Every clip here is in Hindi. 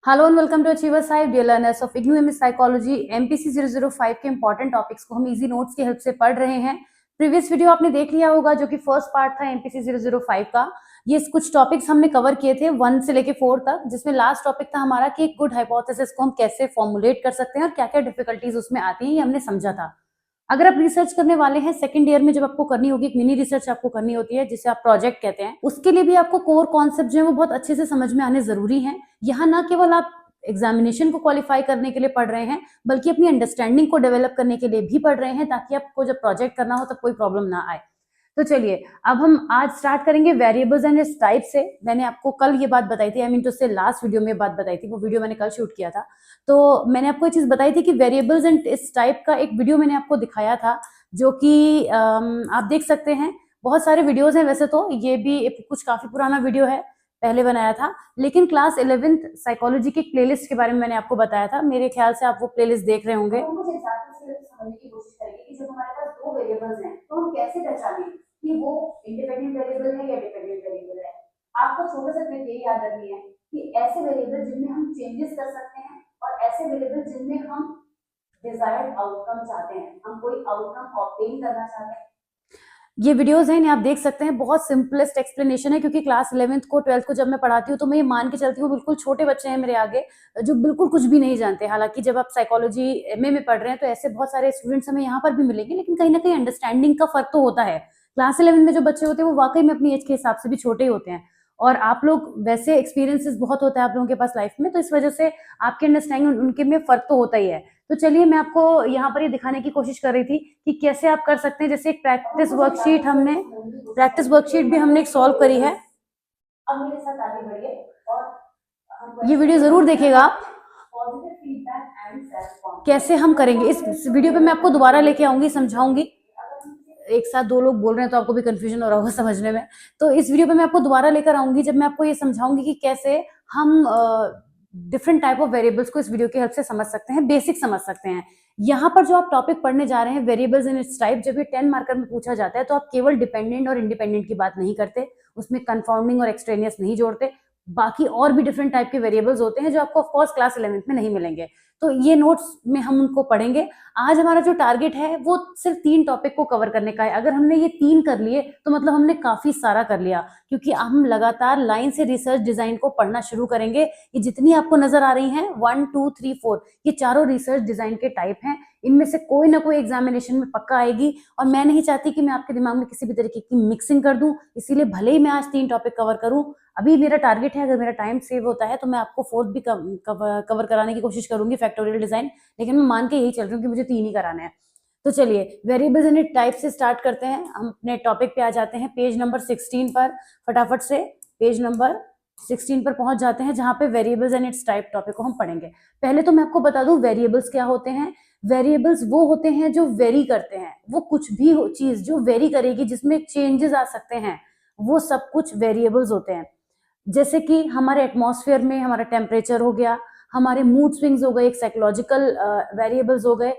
Hello and welcome to achiever साइब dear learners of IGNOU MS psychology MPC 005 के इंपॉर्टेंट टॉपिक्स को हम इजी नोट्स की हेल्प से पढ़ रहे हैं। प्रीवियस वीडियो आपने देख लिया होगा जो कि फर्स्ट पार्ट था एमपीसी 005 का। ये कुछ टॉपिक्स हमने कवर किए थे 1 से लेके 4 तक, जिसमें लास्ट टॉपिक था हमारा कि एक गुड हाइपोथेसिस को हम कैसे फॉर्मुलेट कर सकते हैं और क्या क्या डिफिकल्टीज उसमें आती हैं, ये हमने समझा था। अगर आप रिसर्च करने वाले हैं सेकंड ईयर में, जब आपको करनी होगी एक मिनी रिसर्च आपको करनी होती है जिसे आप प्रोजेक्ट कहते हैं, उसके लिए भी आपको कोर कॉन्सेप्ट जो है वो बहुत अच्छे से समझ में आने जरूरी है। यहाँ ना केवल आप एग्जामिनेशन को क्वालिफाई करने के लिए पढ़ रहे हैं, बल्कि अपनी अंडरस्टैंडिंग को डेवलप करने के लिए भी पढ़ रहे हैं, ताकि आपको जब प्रोजेक्ट करना हो तब कोई प्रॉब्लम ना आए। तो चलिए अब हम आज स्टार्ट करेंगे वेरिएबल्स एंड इट्स टाइप से। मैंने आपको कल ये बात बताई थी, आई मीन टू से लास्ट वीडियो में बात बताई थी, वो वीडियो मैंने कल शूट किया था। तो मैंने आपको ये चीज बताई थी कि वेरिएबल्स एंड इट्स टाइप का एक वीडियो मैंने आपको दिखाया था, जो कि आप देख सकते हैं। बहुत सारे वीडियोस हैं वैसे तो, ये भी कुछ काफी पुराना वीडियो है, पहले बनाया था, लेकिन क्लास 11th साइकोलॉजी की प्लेलिस्ट के बारे में मैंने आपको बताया था। मेरे ख्याल से आप वो प्लेलिस्ट देख रहे होंगे। हम कुछ एग्जांपल्स से समझने की कोशिश करेंगे कि जब हमारे पास दो वेरिएबल्स हैं तो हम कैसे पहचानें कि वो इंडिपेंडेंट वेरिएबल है या डिपेंडेंट वेरिएबल है। आपको छोटा सा ट्रिक ये याद रखनी है कि ऐसे वेरिएबल जिनमें हम चेंजेस कर सकते हैं और ऐसे वेरिएबल जिनमें हम डिजायर्ड आउटकम चाहते हैं, हम कोई आउटकम ऑब्टेन करना चाहते हैं। ये वीडियोस हैं, आप देख सकते हैं, बहुत सिंपलेस्ट एक्सप्लेनेशन है, क्योंकि क्लास 11th को 12th को जब मैं पढ़ाती हूँ तो मैं ये मान के चलती हूँ बिल्कुल छोटे बच्चे हैं मेरे आगे जो बिल्कुल कुछ भी नहीं जानते। हालांकि जब आप साइकोलॉजी एमए में पढ़ रहे हैं तो ऐसे बहुत सारे स्टूडेंट्स हमें यहाँ पर भी मिलेंगे, लेकिन कहीं ना कहीं अंडरस्टैंडिंग का फर्क तो होता है। क्लास 11 में जो बच्चे होते हैं वो वाकई में अपनी एज के हिसाब से भी छोटे ही होते हैं, और आप लोग वैसे एक्सपीरियंसेस बहुत होता है आप लोगों के पास लाइफ में, तो इस वजह से आपके अंडरस्टैंडिंग उनके में फर्क तो होता ही है। तो चलिए मैं आपको यहाँ पर ये दिखाने की कोशिश कर रही थी कि कैसे आप कर सकते हैं। जैसे एक प्रैक्टिस वर्कशीट भी हमने एक सॉल्व करी है। अब मेरे साथ आगे बढ़िए और ये वीडियो जरूर देखिएगा। कैसे हम करेंगे इस वीडियो पे मैं आपको दोबारा लेके आऊंगी, समझाऊंगी। एक साथ दो लोग बोल रहे हैं तो आपको भी कंफ्यूजन हो रहा होगा समझने में, तो इस वीडियो पे मैं आपको दोबारा लेकर आऊंगी जब मैं आपको ये समझाऊंगी कि कैसे हम डिफरेंट टाइप ऑफ वेरिएबल्स को इस वीडियो की हेल्प से समझ सकते हैं, बेसिक समझ सकते हैं। यहाँ पर जो आप टॉपिक पढ़ने जा रहे हैं वेरिएबल्स इन इट्स टाइप, जब ये 10 मार्कर में पूछा जाता है तो आप केवल डिपेंडेंट और इंडिपेंडेंट की बात नहीं करते, उसमें कंफाउंडिंग और एक्सट्रेनियस नहीं जोड़ते, बाकी और भी डिफरेंट टाइप के वेरिएबल्स होते हैं जो आपको ऑफकोर्स क्लास 11th में नहीं मिलेंगे। तो ये नोट्स में हम उनको पढ़ेंगे। आज हमारा जो टारगेट है वो सिर्फ 3 टॉपिक को कवर करने का है। अगर हमने ये 3 कर लिए तो मतलब हमने काफी सारा कर लिया, क्योंकि हम लगातार लाइन से रिसर्च डिजाइन को पढ़ना शुरू करेंगे। ये जितनी आपको नजर आ रही हैं 1 2 3 4, ये चारों रिसर्च डिजाइन के टाइप हैं। इनमें से कोई ना कोई एग्जामिनेशन में पक्का आएगी, और मैं नहीं चाहती कि मैं आपके दिमाग में किसी भी तरीके की मिक्सिंग कर दूं, इसीलिए भले ही मैं आज 3 टॉपिक कवर करूं। अभी मेरा टारगेट है, अगर मेरा टाइम सेव होता है तो मैं आपको 4th भी कवर कराने की कोशिश करूंगी, फैक्टोरियल डिजाइन, लेकिन मैं मान के यही चल रही हूँ कि मुझे 3 ही कराने हैं। तो चलिए वेरिएबल्स एंड इट टाइप से स्टार्ट करते हैं। हम अपने टॉपिक पे आ जाते हैं, पेज नंबर 16 पर। फटाफट से पेज नंबर 16 पर पहुंच जाते हैं, जहां पे variables and it's type topic को हम पढ़ेंगे। पहले तो मैं आपको बता दूं वेरिएबल्स क्या होते हैं। वेरिएबल्स वो होते हैं जो वेरी करते हैं, वो कुछ भी चीज जो वेरी करेगी, जिसमें चेंजेस आ सकते हैं, वो सब कुछ वेरिएबल्स होते हैं। जैसे कि हमारे एटमॉस्फेयर में हमारा टेम्परेचर हो गया, हमारे मूड स्विंग्स हो गए, एक साइकोलॉजिकल वेरिएबल्स हो गए।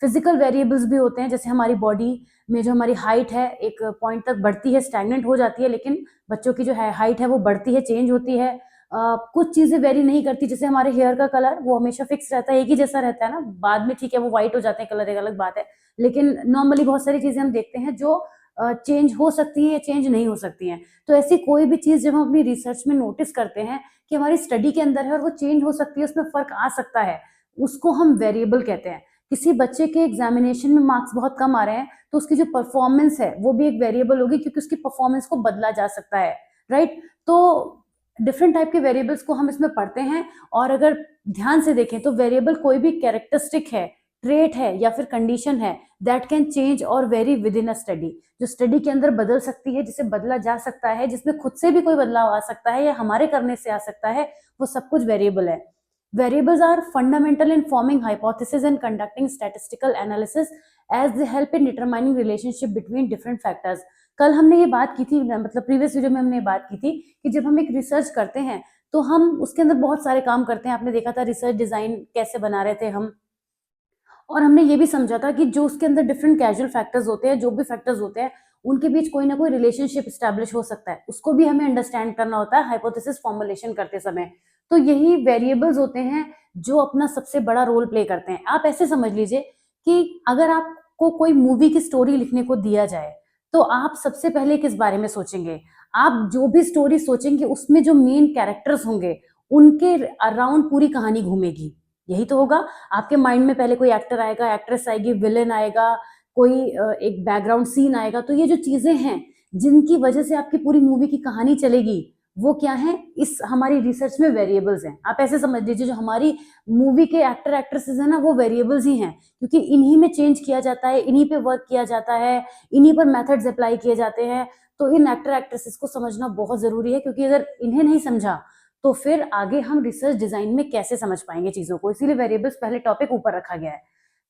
फिजिकल वेरिएबल्स भी होते हैं, जैसे हमारी बॉडी में जो हमारी हाइट है एक पॉइंट तक बढ़ती है, स्टैग्नेंट हो जाती है, लेकिन बच्चों की जो है हाइट है वो बढ़ती है, चेंज होती है। कुछ चीजें वेरी नहीं करती, जैसे हमारे हेयर का कलर वो हमेशा फिक्स रहता है, एक ही जैसा रहता है ना। बाद में ठीक है वो व्हाइट हो जाते हैं कलर, एक अलग बात है, लेकिन नॉर्मली बहुत सारी चीजें हम देखते हैं जो चेंज हो सकती है या चेंज नहीं हो सकती हैं। तो ऐसी कोई भी चीज जब हम अपनी रिसर्च में नोटिस करते हैं कि हमारी स्टडी के अंदर है और वो चेंज हो सकती है, उसमें फर्क आ सकता है, उसको हम वेरिएबल कहते हैं। किसी बच्चे के एग्जामिनेशन में मार्क्स बहुत कम आ रहे हैं तो उसकी जो परफॉर्मेंस है वो भी एक वेरिएबल होगी, क्योंकि उसकी परफॉर्मेंस को बदला जा सकता है, राइट। तो डिफरेंट टाइप के वेरिएबल्स को हम इसमें पढ़ते हैं, और अगर ध्यान से देखें तो वेरिएबल कोई भी कैरेक्टरिस्टिक है, ट्रेट है या फिर कंडीशन है दैट कैन चेंज और very with in a study, जो स्टडी के अंदर बदल सकती है, जिसे बदला जा सकता है, जिसमें खुद से भी कोई बदलाव आ सकता है या हमारे करने से आ सकता है, वो सब कुछ वेरिएबल है। Variables are fundamental in forming hypotheses and conducting statistical analysis as they help in determining relationship between different factors. कल हमने ये बात की थी, मतलब प्रीवियस वीडियो में हमने ये बात की थी कि जब हम एक रिसर्च करते हैं तो हम उसके अंदर बहुत सारे काम करते हैं। आपने देखा था रिसर्च डिजाइन कैसे बना रहे थे हम, और हमने ये भी समझा था कि जो उसके अंदर डिफरेंट कैजुअल फैक्टर्स होते हैं, जो भी फैक्टर्स होते हैं, उनके बीच कोई ना कोई रिलेशनशिप स्टैब्लिश हो सकता है, उसको भी हमें अंडरस्टैंड करना होता है हाइपोथेसिस फॉर्मुलेशन करते समय। तो यही वेरिएबल्स होते हैं जो अपना सबसे बड़ा रोल प्ले करते हैं। आप ऐसे समझ लीजिए कि अगर आपको कोई मूवी की स्टोरी लिखने को दिया जाए तो आप सबसे पहले किस बारे में सोचेंगे? आप जो भी स्टोरी सोचेंगे उसमें जो मेन कैरेक्टर्स होंगे उनके अराउंड पूरी कहानी घूमेगी। यही तो होगा। आपके माइंड में पहले कोई एक्टर आएगा, एक्ट्रेस आएगी, विलेन आएगा, कोई एक बैकग्राउंड सीन आएगा। तो ये जो चीजें हैं जिनकी वजह से आपकी पूरी मूवी की कहानी चलेगी, वो क्या है? इस हमारी रिसर्च में वेरिएबल्स हैं। आप ऐसे समझ लीजिए जो हमारी मूवी के एक्टर एक्ट्रेसेस है ना, वो वेरिएबल्स ही हैं, क्योंकि इन्हीं में चेंज किया जाता है, इन्हीं पे वर्क किया जाता है, इन्हीं पर मेथड्स अप्लाई किए जाते हैं। तो इन एक्टर एक्ट्रेसेस को समझना बहुत जरूरी है, क्योंकि अगर इन्हें नहीं समझा तो फिर आगे हम रिसर्च डिजाइन में कैसे समझ पाएंगे चीजों को। इसीलिए वेरिएबल्स पहले टॉपिक ऊपर रखा गया है।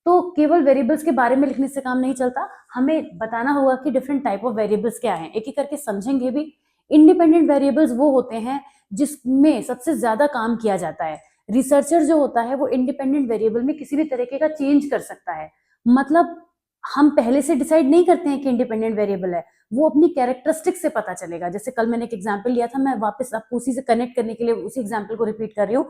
तो केवल वेरिएबल्स के बारे में लिखने से काम नहीं चलता, हमें बताना होगा कि डिफरेंट टाइप ऑफ वेरिएबल्स क्या हैं। एक एक करके समझेंगे भी। इंडिपेंडेंट वेरिएबल्स वो होते हैं जिसमें सबसे ज्यादा काम किया जाता है। रिसर्चर जो होता है वो इंडिपेंडेंट वेरिएबल में किसी भी तरीके का चेंज कर सकता है। मतलब हम पहले से डिसाइड नहीं करते हैं कि इंडिपेंडेंट वेरिएबल है, वो अपनी कैरेक्टरिस्टिक से पता चलेगा। जैसे कल मैंने एक एग्जांपल लिया था, मैं वापस आपको उसी से कनेक्ट करने के लिए उसी एग्जांपल को रिपीट कर रही हूँ।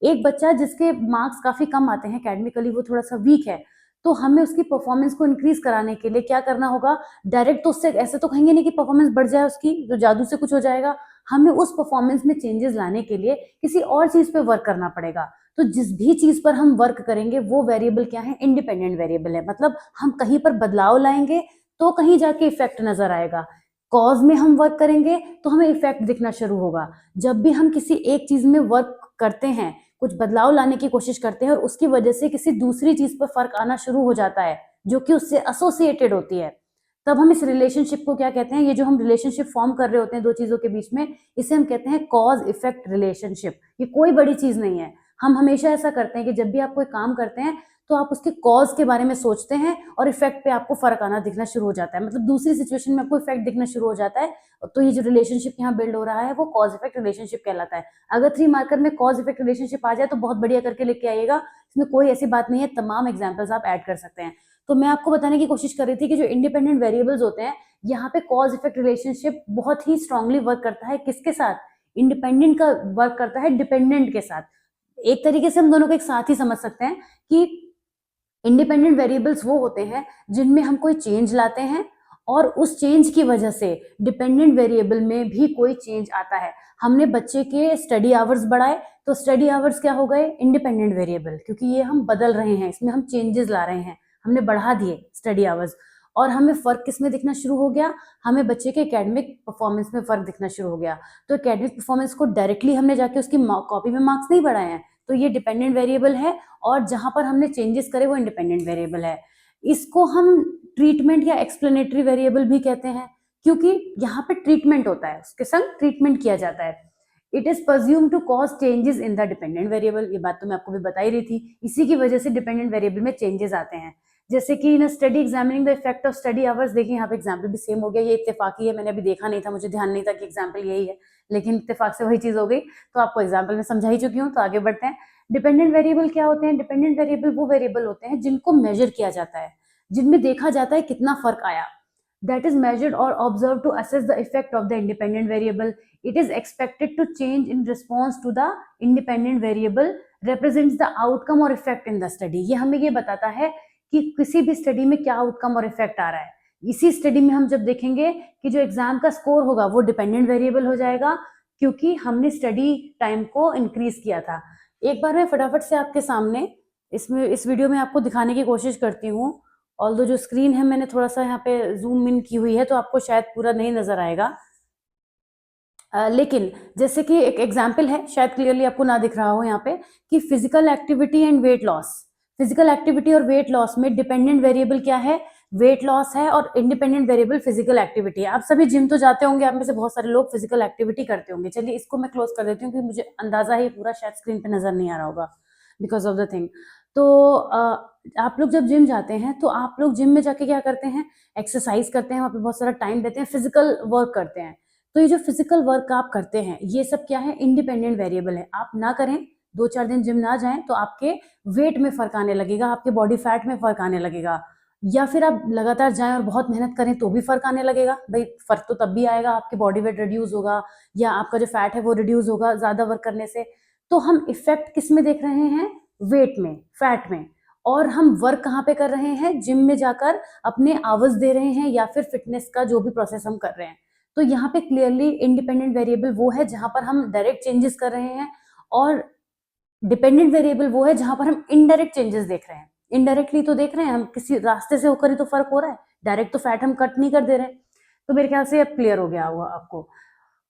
एक बच्चा जिसके मार्क्स काफी कम आते हैं एकेडमिकली, वो थोड़ा सा वीक है, तो हमें उसकी परफॉर्मेंस को इंक्रीज कराने के लिए क्या करना होगा? डायरेक्ट तो उससे ऐसे तो कहेंगे नहीं कि परफॉर्मेंस बढ़ जाए उसकी, जो जादू से कुछ हो जाएगा। हमें उस परफॉर्मेंस में चेंजेस लाने के लिए किसी और चीज पे वर्क करना पड़ेगा। तो जिस भी चीज पर हम वर्क करेंगे वो वेरिएबल क्या है? इंडिपेंडेंट वेरिएबल है। मतलब हम कहीं पर बदलाव लाएंगे तो कहीं जाके इफेक्ट नजर आएगा। कॉज में हम वर्क करेंगे तो हमें इफेक्ट दिखना शुरू होगा। जब भी हम किसी एक चीज में वर्क करते हैं, कुछ बदलाव लाने की कोशिश करते हैं और उसकी वजह से किसी दूसरी चीज पर फर्क आना शुरू हो जाता है जो कि उससे एसोसिएटेड होती है, तब हम इस रिलेशनशिप को क्या कहते हैं? ये जो हम रिलेशनशिप फॉर्म कर रहे होते हैं दो चीजों के बीच में, इसे हम कहते हैं कॉज इफेक्ट रिलेशनशिप। ये कोई बड़ी चीज नहीं है। हम हमेशा ऐसा करते हैं कि जब भी आप कोई काम करते हैं तो आप उसके कॉज के बारे में सोचते हैं और इफेक्ट पे आपको फर्क आना दिखना शुरू हो जाता है। मतलब दूसरी सिचुएशन में आपको इफेक्ट दिखना शुरू हो जाता है। तो ये जो रिलेशनशिप यहाँ बिल्ड हो रहा है वो कॉज इफेक्ट रिलेशनशिप कहलाता है। अगर 3 मार्कर में कॉज इफेक्ट रिलेशनशिप आ जाए तो बहुत बढ़िया करके लेके आइएगा, इसमें कोई ऐसी बात नहीं है, तमाम एग्जाम्पल्स आप ऐड कर सकते हैं। तो मैं आपको बताने की कोशिश कर रही थी कि जो इंडिपेंडेंट वेरिएबल्स होते हैं, यहाँ पे कॉज इफेक्ट रिलेशनशिप बहुत ही स्ट्रांगली वर्क करता है। किसके साथ? इंडिपेंडेंट का वर्क करता है डिपेंडेंट के साथ। एक तरीके से हम दोनों को एक साथ ही समझ सकते हैं कि इंडिपेंडेंट वेरिएबल्स वो होते हैं जिनमें हम कोई चेंज लाते हैं और उस चेंज की वजह से डिपेंडेंट वेरिएबल में भी कोई चेंज आता है। हमने बच्चे के स्टडी आवर्स बढ़ाए तो स्टडी आवर्स क्या हो गए? इंडिपेंडेंट वेरिएबल, क्योंकि ये हम बदल रहे हैं, इसमें हम चेंजेस ला रहे हैं, हमने बढ़ा दिए स्टडी आवर्स। और हमें फर्क किसमें दिखना शुरू हो गया? हमें बच्चे के एकेडमिक परफॉर्मेंस में फर्क दिखना शुरू हो गया। तो एकेडमिक परफॉर्मेंस को डायरेक्टली हमने जाके उसकी कॉपी में मार्क्स नहीं बढ़ाए हैं, तो ये डिपेंडेंट वेरिएबल है। और जहां पर हमने चेंजेस करे वो इंडिपेंडेंट वेरिएबल है। इसको हम ट्रीटमेंट या एक्सप्लेनेटरी वेरिएबल भी कहते हैं, क्योंकि यहाँ पे ट्रीटमेंट होता है, उसके संग ट्रीटमेंट किया जाता है। It is presumed to cause changes in the dependent variable. ये बात तो मैं आपको भी बता ही रही थी, इसी की वजह से डिपेंडेंट वेरिएबल में चेंजेस आते हैं। जैसे कि in study examining the effect of study hours, देखिए यहाँ पे एग्जाम्पल भी सेम हो गया। ये इत्तेफाकी है, मैंने अभी देखा नहीं था, मुझे ध्यान नहीं था कि एग्जाम्पल यही है, लेकिन इत्तेफाक से वही चीज हो गई। तो आपको एग्जाम्पल में समझा ही चुकी हूँ, तो आगे बढ़ते हैं। डिपेंडेंट वेरिएबल क्या होते हैं? डिपेंडेंट वेरिएबल वो वेरिएबल होते हैं जिनको मेजर किया जाता है, जिनमें देखा जाता है कितना फर्क आया। That is measured or observed to assess the effect of the independent variable. It is expected to change in response to the independent variable represents the outcome or effect in the study. ये हमें ये बताता है कि किसी भी स्टडी में क्या आउटकम और इफेक्ट आ रहा है। इसी स्टडी में हम जब देखेंगे कि जो एग्जाम का स्कोर होगा वो डिपेंडेंट वेरिएबल हो जाएगा, क्योंकि हमने स्टडी टाइम को इंक्रीज किया था। एक बार मैं फटाफट से आपके सामने इस वीडियो में आपको दिखाने की कोशिश करती हूँ। ऑल्दो जो स्क्रीन है मैंने थोड़ा सा यहाँ पे जूम इन की हुई है, तो आपको शायद पूरा नहीं नजर आएगा। लेकिन जैसे कि एक एग्जाम्पल है, शायद क्लियरली आपको ना दिख रहा हो यहाँ पे, कि physical activity and weight loss. Physical activity और वेट लॉस में डिपेंडेंट वेरिएबल क्या है? वेट लॉस है, और इंडिपेंडेंट वेरिएबल फिजिकल एक्टिविटी है। आप सभी जिम तो जाते होंगे, आप में से बहुत सारे लोग फिजिकल एक्टिविटी करते होंगे। चलिए इसको मैं क्लोज कर देती हूँ, क्योंकि मुझे अंदाजा ही पूरा शायद स्क्रीन पे नजर नहीं आ रहा होगा बिकॉज ऑफ द थिंग। तो आप लोग जब जिम जाते हैं तो आप लोग जिम में जाके क्या करते हैं? एक्सरसाइज करते हैं, वहाँ पे बहुत सारा टाइम देते हैं, फिजिकल वर्क करते हैं। तो ये जो फिजिकल वर्क आप करते हैं ये सब क्या है? इंडिपेंडेंट वेरिएबल है। आप ना करें, 2-4 दिन जिम ना जाएं तो आपके वेट में फर्क आने लगेगा, आपके बॉडी फैट में फर्क आने लगेगा। या फिर आप लगातार जाएं और बहुत मेहनत करें तो भी फर्क आने लगेगा। भाई फर्क तो तब भी आएगा, आपके बॉडी वेट रिड्यूस होगा या आपका जो फैट है वो रिड्यूस होगा ज्यादा वर्क करने से। तो हम इफेक्ट किस में देख रहे हैं? वेट में, फैट में। और हम वर्क कहाँ पे कर रहे हैं? जिम में जाकर अपने आवर्स दे रहे हैं या फिर फिटनेस का जो भी प्रोसेस हम कर रहे हैं। तो यहाँ पे क्लियरली इंडिपेंडेंट वेरिएबल वो है जहां पर हम डायरेक्ट चेंजेस कर रहे हैं, और डिपेंडेंट वेरिएबल वो है जहां पर हम इनडायरेक्ट चेंजेस देख रहे हैं। इनडायरेक्टली तो देख रहे हैं हम, किसी रास्ते से होकर ही तो फर्क हो रहा है, डायरेक्ट तो फैट हम कट नहीं कर दे रहे। तो मेरे ख्याल से अब क्लियर हो गया होगा आपको।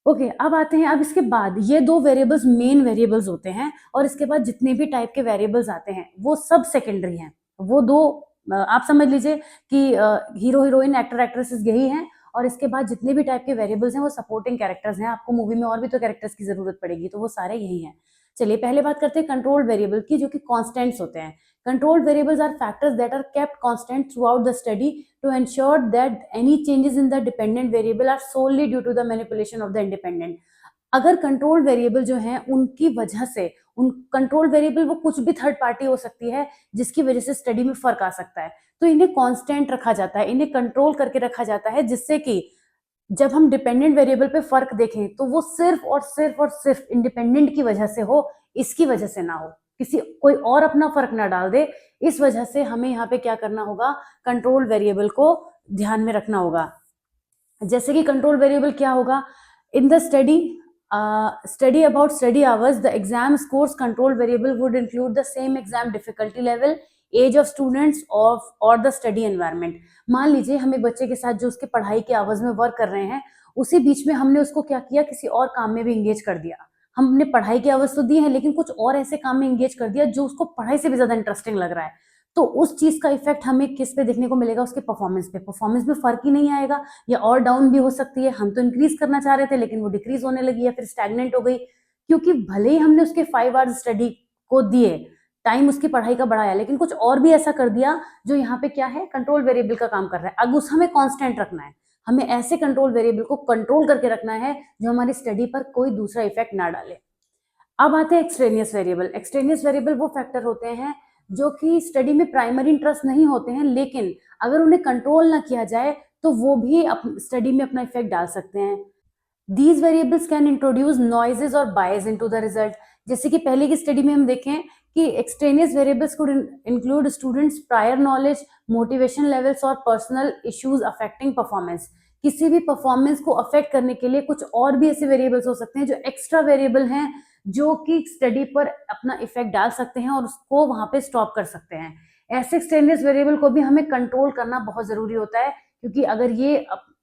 ओके, अब आते हैं, अब इसके बाद ये दो वेरिएबल्स मेन वेरिएबल्स होते हैं, और इसके बाद जितने भी टाइप के वेरिएबल्स आते हैं वो सब सेकेंडरी हैं। वो दो आप समझ लीजिए कि हीरो हीरोइन, एक्टर एक्ट्रेसेस यही हैं, और इसके बाद जितने भी टाइप के वेरिएबल्स हैं वो सपोर्टिंग कैरेक्टर्स हैं। आपको मूवी में और भी तो कैरेक्टर्स की जरूरत पड़ेगी, तो वो सारे यही हैं। चलिए पहले बात करते हैं कंट्रोल वेरिएबल की, जो कि कांस्टेंट्स होते हैं। Control variables are factors that are kept constant throughout the study to ensure that any changes in the dependent variable are solely due to the manipulation of the independent। अगर कंट्रोल वेरिएबल जो है उनकी वजह से, उन कंट्रोल वेरिएबल वो कुछ भी थर्ड पार्टी हो सकती है जिसकी वजह से स्टडी में फर्क आ सकता है, तो इन्हें कांस्टेंट रखा जाता है, इन्हें कंट्रोल करके रखा जाता है, जिससे कि जब हम डिपेंडेंट वेरिएबल पे फर्क देखें तो वो सिर्फ और सिर्फ इंडिपेंडेंट की वजह से हो, इसकी वजह से ना हो, किसी कोई और अपना फर्क ना डाल दे। इस वजह से हमें यहाँ पे क्या करना होगा? कंट्रोल वेरिएबल को ध्यान में रखना होगा। जैसे कि कंट्रोल वेरिएबल क्या होगा? In the study about study hours, the exam scores control variable would include the same exam difficulty level, age of students और द स्टडी एनवायरनमेंट। मान लीजिए हमें बच्चे के साथ जो उसके पढ़ाई के आवर्स में वर्क कर रहे हैं, उसी बीच में हमने उसको क्या किया? किसी और काम में भी इंगेज कर दिया। हमने पढ़ाई के आवर्स तो दिए हैं, लेकिन कुछ और ऐसे काम में इंगेज कर दिया जो उसको पढ़ाई से भी ज्यादा इंटरेस्टिंग लग रहा है, तो उस चीज का इफेक्ट हमें किस पे देखने को मिलेगा? उसके परफॉर्मेंस पे। परफॉर्मेंस में फर्क ही नहीं आएगा, या और डाउन भी हो सकती है। हम तो इंक्रीज करना चाह रहे थे लेकिन वो डिक्रीज होने लगी या फिर स्टैग्नेंट हो गई, क्योंकि भले ही हमने उसके 5 आवर्स स्टडी को दिए, टाइम उसकी पढ़ाई का बढ़ाया, लेकिन कुछ और भी ऐसा कर दिया जो यहाँ पे क्या है? कंट्रोल वेरिएबल का काम कर रहा है। अब उस हमें कांस्टेंट रखना है, हमें ऐसे कंट्रोल वेरिएबल को कंट्रोल करके रखना है जो हमारी स्टडी पर कोई दूसरा इफेक्ट ना डाले। अब आते हैं एक्सट्रेनियस वेरिएबल। एक्सट्रेनियस वेरिएबल वो फैक्टर होते हैं जो कि स्टडी में प्राइमरी इंटरेस्ट नहीं होते हैं, लेकिन अगर उन्हें कंट्रोल ना किया जाए तो वो भी स्टडी में अपना इफेक्ट डाल सकते हैं। These variables can introduce noises or bias into the result। जैसे कि पहले की स्टडी में हम देखें कि extraneous variables could include students prior knowledge, motivation levels और personal issues affecting performance। किसी भी परफॉर्मेंस को अफेक्ट करने के लिए कुछ और भी ऐसे वेरिएबल्स हो सकते हैं जो एक्स्ट्रा वेरिएबल हैं, जो कि स्टडी पर अपना इफेक्ट डाल सकते हैं और उसको वहां पे स्टॉप कर सकते हैं। ऐसे एक्सट्रेनियस वेरिएबल को भी हमें कंट्रोल करना बहुत जरूरी होता है, क्योंकि अगर ये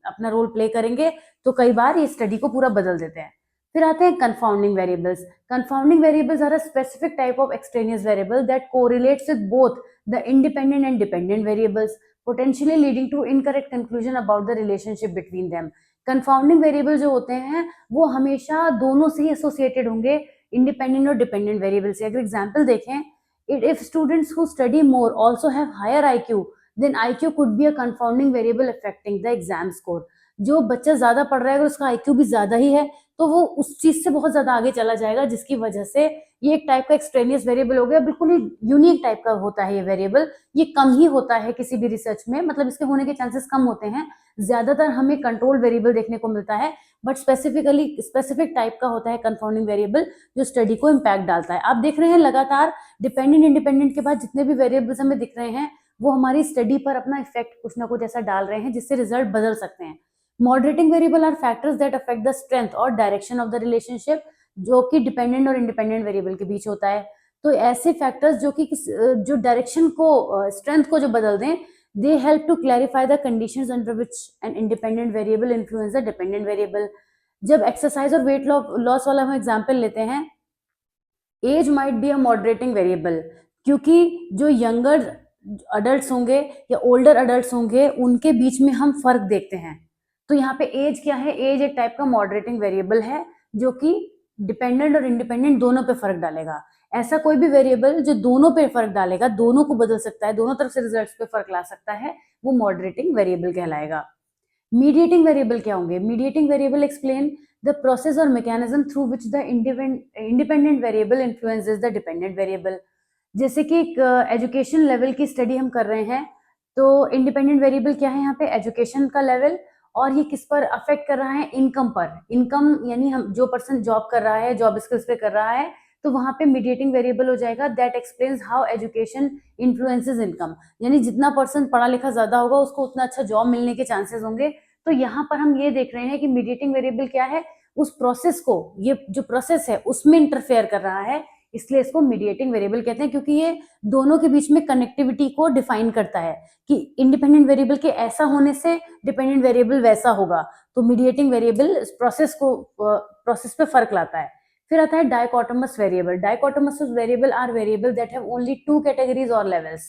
अपना रोल प्ले करेंगे तो कई बार ये स्टडी को पूरा बदल देते हैं। फिर आते हैं confounding variables. Confounding variables are a specific type of extraneous variable that correlates with both the independent and dependent variables, potentially leading to incorrect conclusion about the relationship between them। Confounding variable जो होते हैं वो हमेशा दोनों से ही एसोसिएटेड होंगे, इंडिपेंडेंट और डिपेंडेंट वेरिएबल से। अगर एग्जांपल देखें, if students who study more also have higher IQ, then IQ could be a confounding variable affecting the exam score। जो बच्चा ज्यादा पढ़ रहा है अगर उसका IQ भी ज्यादा ही है तो वो उस चीज से बहुत ज्यादा आगे चला जाएगा, जिसकी वजह से ये एक टाइप का एक्सट्रेनियस वेरिएबल हो गया। बिल्कुल ही यूनिक टाइप का होता है ये वेरिएबल, ये कम ही होता है किसी भी रिसर्च में, मतलब इसके होने के चांसेस कम होते हैं। ज्यादातर हमें कंट्रोल वेरिएबल देखने को मिलता है, बट स्पेसिफिक टाइप का होता है कंफाउंडिंग वेरिएबल जो स्टडी को इम्पैक्ट डालता है। आप देख रहे हैं लगातार डिपेंडेंट इंडिपेंडेंट के बाद जितने भी वेरिएबल्स हमें दिख रहे हैं वो हमारी स्टडी पर अपना इफेक्ट कुछ ना कुछ ऐसा डाल रहे हैं जिससे रिजल्ट बदल सकते हैं। Moderating variable are factors that affect the strength और डायरेक्शन ऑफ द रिलेशनशिप, जो कि डिपेंडेंट और इंडिपेंडेंट वेरिएबल के बीच होता है। तो ऐसे फैक्टर्स जो कि जो डायरेक्शन को, स्ट्रेंथ को जो बदल दें, they help to clarify the conditions under which an independent variable influence the dependent variable. जब एक्सरसाइज और वेट लॉस वाला हम एग्जांपल लेते हैं, age might be a moderating variable, क्योंकि जो यंगर अडल्ट होंगे या ओल्डर अडल्ट होंगे उनके बीच में हम फर्क देखते हैं। तो यहाँ पे एज क्या है? एज एक टाइप का मॉडरेटिंग वेरिएबल है जो कि डिपेंडेंट और इंडिपेंडेंट दोनों पे फर्क डालेगा। ऐसा कोई भी वेरिएबल जो दोनों पे फर्क डालेगा, दोनों को बदल सकता है, दोनों तरफ से रिजल्ट्स पे फर्क ला सकता है, वो मॉडरेटिंग वेरिएबल कहलाएगा। मीडिएटिंग वेरिएबल क्या होंगे? Mediating variable explain the process और mechanism through which the independent variable influences the dependent variable. जैसे कि एजुकेशन लेवल की स्टडी हम कर रहे हैं, तो इंडिपेंडेंट वेरिएबल क्या है यहाँ पे? एजुकेशन का लेवल, और ये किस पर अफेक्ट कर रहा है? इनकम पर। इनकम यानी हम जो पर्सन जॉब कर रहा है, जॉब स्किल्स पे कर रहा है, तो वहां पे मीडिएटिंग वेरिएबल हो जाएगा that explains how education influences income, यानी जितना पर्सन पढ़ा लिखा ज्यादा होगा उसको उतना अच्छा जॉब मिलने के चांसेस होंगे। तो यहाँ पर हम ये देख रहे हैं कि मीडिएटिंग वेरिएबल क्या है, उस प्रोसेस को, ये जो प्रोसेस है उसमें इंटरफेयर कर रहा है, इसलिए इसको मीडिएटिंग वेरिएबल कहते हैं, क्योंकि ये दोनों के बीच में कनेक्टिविटी को डिफाइन करता है कि इंडिपेंडेंट वेरिएबल के ऐसा होने से डिपेंडेंट वेरिएबल वैसा होगा। तो मीडिएटिंग वेरिएबल प्रोसेस पे फर्क लाता है। फिर आता है dichotomous variable. Dichotomous variable are variable that have only 2 categories और levels.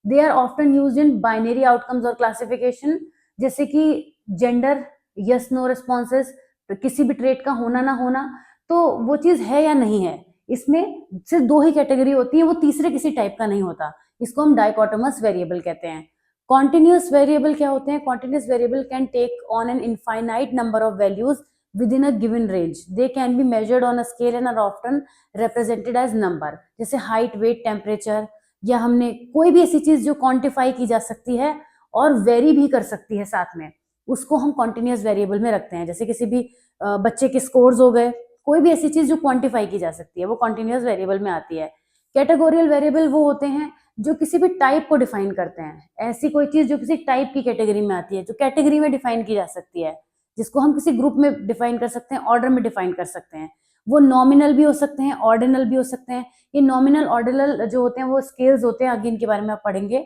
They are often used in binary outcomes और क्लासिफिकेशन, जैसे कि जेंडर, यस नो रिस्पॉन्सेस, किसी भी ट्रेट का होना ना होना, तो वो चीज है या नहीं है, इसमें सिर्फ 2 ही कैटेगरी होती है, वो तीसरे किसी टाइप का नहीं होता। इसको हम डाइकोटोमस वेरिएबल कहते हैं। कॉन्टिन्यूअस वेरिएबल क्या होते हैं? Continuous variable can take on an infinite number of values within a given range. They can be measured on a scale and are often represented as number, जैसे height, weight, temperature, या हमने कोई भी ऐसी चीज जो क्वांटिफाई की जा सकती है और वेरी भी कर सकती है साथ में, उसको हम कॉन्टिन्यूअस वेरिएबल में रखते हैं। जैसे किसी भी बच्चे के स्कोर्स हो गए, कोई भी ऐसी चीज जो क्वांटिफाई की जा सकती है वो कॉन्टिन्यूअस वेरिएबल में आती है। कैटेगोरियल वेरिएबल वो होते हैं जो किसी भी टाइप को डिफाइन करते हैं, ऐसी कोई चीज जो किसी टाइप की कैटेगरी में आती है, जो कैटेगरी में डिफाइन की जा सकती है, जिसको हम किसी ग्रुप में डिफाइन कर सकते हैं, ऑर्डर में डिफाइन कर सकते हैं। वो नॉमिनल भी हो सकते हैं, ऑर्डिनल भी हो सकते हैं। ये नॉमिनल ऑर्डिनल जो होते हैं वो स्केल्स होते हैं, आगे इनके बारे में आप पढ़ेंगे।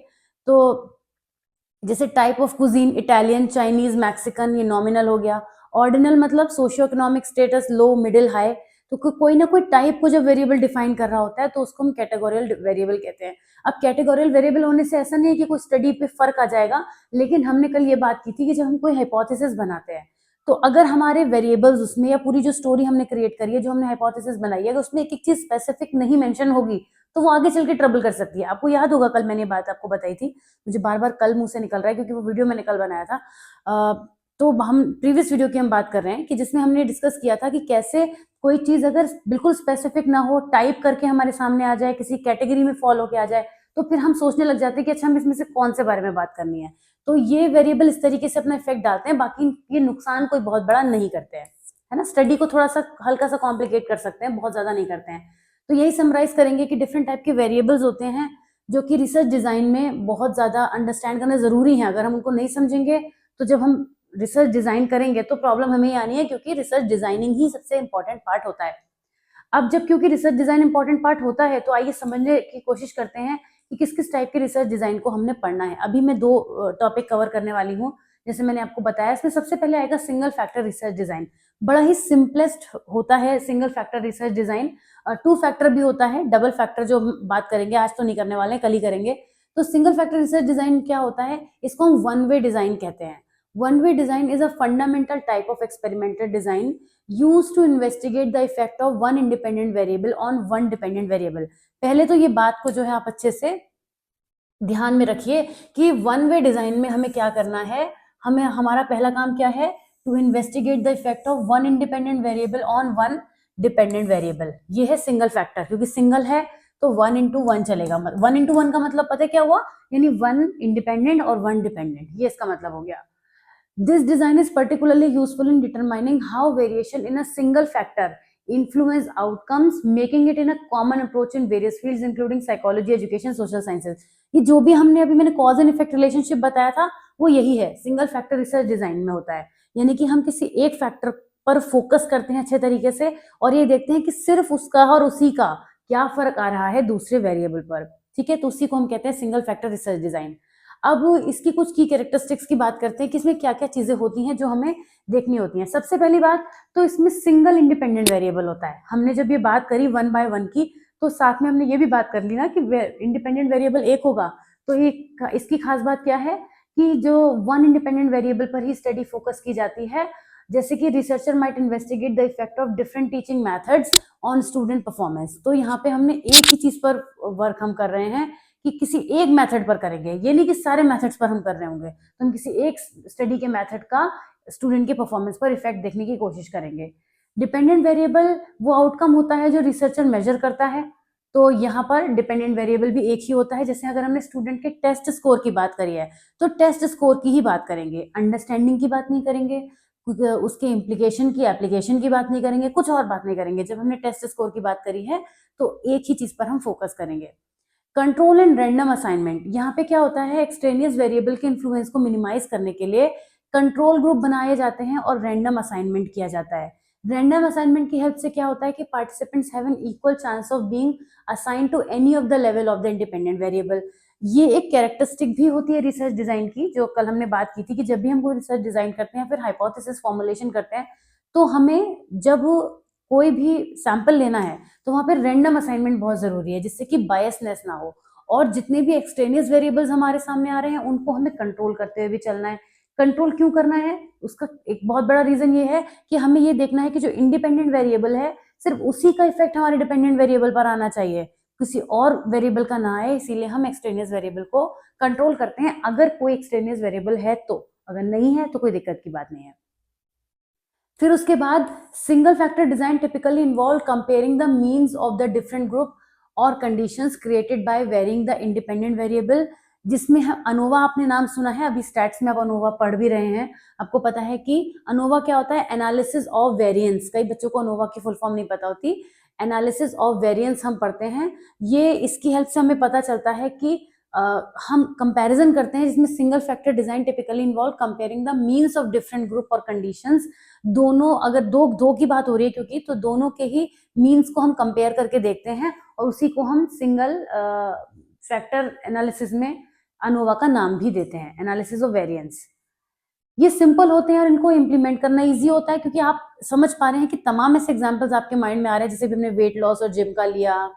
तो जैसे type of cuisine, Italian, Chinese, Mexican, ये नॉमिनल हो गया। ऑर्डिनल मतलब सोशियो इकोनॉमिक स्टेटस, लो, मिडिल, हाई। तो कोई ना कोई टाइप को जब वेरिएबल डिफाइन कर रहा होता है तो उसको हम कैटेगोरियल वेरिएबल कहते हैं। अब कैटेगोरियल वेरिएबल होने से ऐसा नहीं है कि कोई स्टडी पे फर्क आ जाएगा, लेकिन हमने कल ये बात की थी कि जब हम कोई हाइपोथेसिस बनाते हैं तो अगर हमारे वेरिएबल्स उसमें, या पूरी जो स्टोरी हमने क्रिएट करी है, जो हमने हाइपोथेसिस बनाई है, अगर उसमें एक एक चीज स्पेसिफिक नहीं मेंशन होगी तो वो आगे चल के ट्रबल कर सकती है। आपको याद होगा कल मैंने बात आपको बताई थी, मुझे बार बार कल मुंह से निकल रहा है क्योंकि वो वीडियो मैंने कल बनाया था। तो हम प्रीवियस वीडियो की हम बात कर रहे हैं कि जिसमें हमने डिस्कस किया था कि कैसे कोई चीज अगर बिल्कुल स्पेसिफिक ना हो, टाइप करके हमारे सामने आ जाए, किसी कैटेगरी में फॉलो किया जाए, तो फिर हम सोचने लग जाते हैं कि अच्छा हम इसमें से कौन से बारे में बात करनी है। तो ये वेरिएबल इस तरीके से अपना इफेक्ट डालते हैं, बाकी ये नुकसान कोई बहुत बड़ा नहीं करते हैं, है ना। स्टडी को थोड़ा सा हल्का सा कॉम्प्लिकेट कर सकते हैं, बहुत ज्यादा नहीं करते हैं। तो यही समराइज करेंगे कि डिफरेंट टाइप के वेरिएबल्स होते हैं जो कि रिसर्च डिजाइन में बहुत ज्यादा अंडरस्टैंड करना जरूरी है। अगर हम उनको नहीं समझेंगे तो जब हम रिसर्च डिजाइन करेंगे तो प्रॉब्लम हमें आनी है, क्योंकि रिसर्च डिजाइनिंग ही सबसे इंपॉर्टेंट पार्ट होता है। अब जब क्योंकि रिसर्च डिजाइन इंपॉर्टेंट पार्ट होता है तो आइए समझने की कोशिश करते हैं कि किस किस टाइप के रिसर्च डिजाइन को हमने पढ़ना है। अभी मैं 2 टॉपिक कवर करने वाली हूँ, जैसे मैंने आपको बताया। इसमें सबसे पहले आएगा सिंगल फैक्टर रिसर्च डिजाइन। बड़ा ही सिंपलेस्ट होता है single factor research design. 2 factor भी होता है, डबल फैक्टर जो हम बात करेंगे, आज तो नहीं करने वाले, कल ही करेंगे। तो सिंगल फैक्टर रिसर्च डिजाइन क्या होता है? इसको हम वन वे डिजाइन कहते हैं। One way design is a fundamental type of experimental design used to investigate the effect of one independent variable on one dependent variable। पहले तो ये बात को जो है आप अच्छे से ध्यान में रखिए कि वन वे डिजाइन में हमें क्या करना है। हमें, हमारा पहला काम क्या है? To investigate the effect of one independent variable on one dependent variable. ये है सिंगल फैक्टर, क्योंकि सिंगल है तो 1 into 1 चलेगा। 1 into 1 का मतलब पता है क्या हुआ? यानी 1 इंडिपेंडेंट और 1 डिपेंडेंट, ये इसका मतलब हो गया। This design is particularly useful in determining how variation in a single factor influence outcomes, making it in a common approach in various fields including psychology, education, social sciences। ये जो भी हमने अभी मैंने कॉज एंड इफेक्ट रिलेशनशिप बताया था वो यही है, सिंगल फैक्टर रिसर्च डिजाइन में होता है। यानी कि हम किसी एक फैक्टर पर फोकस करते हैं अच्छे तरीके से और ये देखते हैं कि सिर्फ उसका और उसी का क्या फर्क आ रहा है दूसरे वेरिएबल पर, ठीक है। तो उसी को हम कहते हैं सिंगल फैक्टर रिसर्च डिजाइन। अब इसकी कुछ की कैरेक्टरिस्टिक्स की बात करते हैं कि इसमें क्या क्या चीजें होती हैं जो हमें देखनी होती हैं। सबसे पहली बात तो इसमें सिंगल इंडिपेंडेंट वेरिएबल होता है। हमने जब ये बात करी 1 by 1 की, तो साथ में हमने ये भी बात कर ली ना कि इंडिपेंडेंट वेरिएबल एक होगा। तो इसकी खास बात क्या है कि जो 1 इंडिपेंडेंट वेरिएबल पर ही स्टडी फोकस की जाती है। जैसे कि researcher might investigate the effect of different teaching methods on student performance. तो यहाँ पे हमने एक ही चीज पर वर्क हम कर रहे हैं कि किसी एक मेथड पर करेंगे, ये नहीं कि सारे मेथड्स पर हम कर रहे होंगे। तो हम किसी एक स्टडी के मेथड का स्टूडेंट के परफॉर्मेंस पर इफेक्ट देखने की कोशिश करेंगे। डिपेंडेंट वेरिएबल वो आउटकम होता है जो रिसर्चर मेजर करता है। तो यहाँ पर डिपेंडेंट वेरिएबल भी एक ही होता है। जैसे अगर हमने स्टूडेंट के टेस्ट स्कोर की बात करी है तो टेस्ट स्कोर की ही बात करेंगे, अंडरस्टैंडिंग की बात नहीं करेंगे, उसके इम्प्लीकेशन की, एप्लीकेशन की बात नहीं करेंगे, कुछ और बात नहीं करेंगे। जब हमने टेस्ट स्कोर की बात करी है तो एक ही चीज पर हम फोकस करेंगे। कंट्रोल एंड रैंडम असाइनमेंट, यहाँ पे क्या होता है, एक्सट्रेनियस वेरिएबल के इन्फ्लुएंस को मिनिमाइज करने के लिए कंट्रोल ग्रुप बनाए जाते हैं और रैंडम असाइनमेंट किया जाता है। रैंडम असाइनमेंट की हेल्प से क्या होता है कि participants have an equal chance of being assign to any of the level of the independent variable. ये एक कैरेक्टरिस्टिक भी होती है रिसर्च डिजाइन की, जो कल हमने बात की थी कि जब भी हम कोई रिसर्च डिजाइन करते हैं, फिर हाइपोथेसिस फॉर्मुलेशन करते हैं, तो हमें जब कोई भी सैंपल लेना है तो वहां पर रैंडम असाइनमेंट बहुत जरूरी है, जिससे कि बायसनेस ना हो, और जितने भी एक्सट्रेनियस वेरिएबल्स हमारे सामने आ रहे हैं उनको हमें कंट्रोल करते हुए भी चलना है। कंट्रोल क्यों करना है, उसका एक बहुत बड़ा रीजन ये है कि हमें ये देखना है कि जो इंडिपेंडेंट वेरिएबल है सिर्फ उसी का इफेक्ट हमारे डिपेंडेंट वेरिएबल पर आना चाहिए, किसी और वेरिएबल का ना आए, इसीलिए हम एक्सट्रेनियस वेरिएबल को कंट्रोल करते हैं अगर कोई एक्सट्रेनियस वेरिएबल है तो। अगर नहीं है तो कोई दिक्कत की बात नहीं है। फिर उसके बाद single factor design typically involve comparing the means of the different group और conditions created by varying the independent variable, जिसमें हम अनोवा, आपने नाम सुना है, अभी स्टैट्स में आप अनोवा पढ़ भी रहे हैं, आपको पता है कि अनोवा क्या होता है, एनालिसिस ऑफ वेरिएंस। कई बच्चों को अनोवा की फुल फॉर्म नहीं पता होती। एनालिसिस ऑफ वेरिएंस हम पढ़ते हैं, ये इसकी हेल्प से हमें पता चलता है कि हम कंपैरिजन करते हैं, जिसमें single factor design typically involve comparing the means of different group और कंडीशंस। दोनों, अगर दो की बात हो रही है क्योंकि, तो दोनों के ही मीन्स को हम कंपेयर करके देखते हैं और उसी को हम सिंगल फैक्टर एनालिसिस में अनोवा का नाम भी देते हैं, एनालिसिस ऑफ वेरिएंस। ये सिंपल होते हैं और इनको इम्प्लीमेंट करना इजी होता है क्योंकि आप समझ पा रहे हैं कि तमाम ऐसे एग्जांपल्स आपके माइंड में आ रहे हैं, जैसे भी हमने वेट लॉस और जिम का लिया,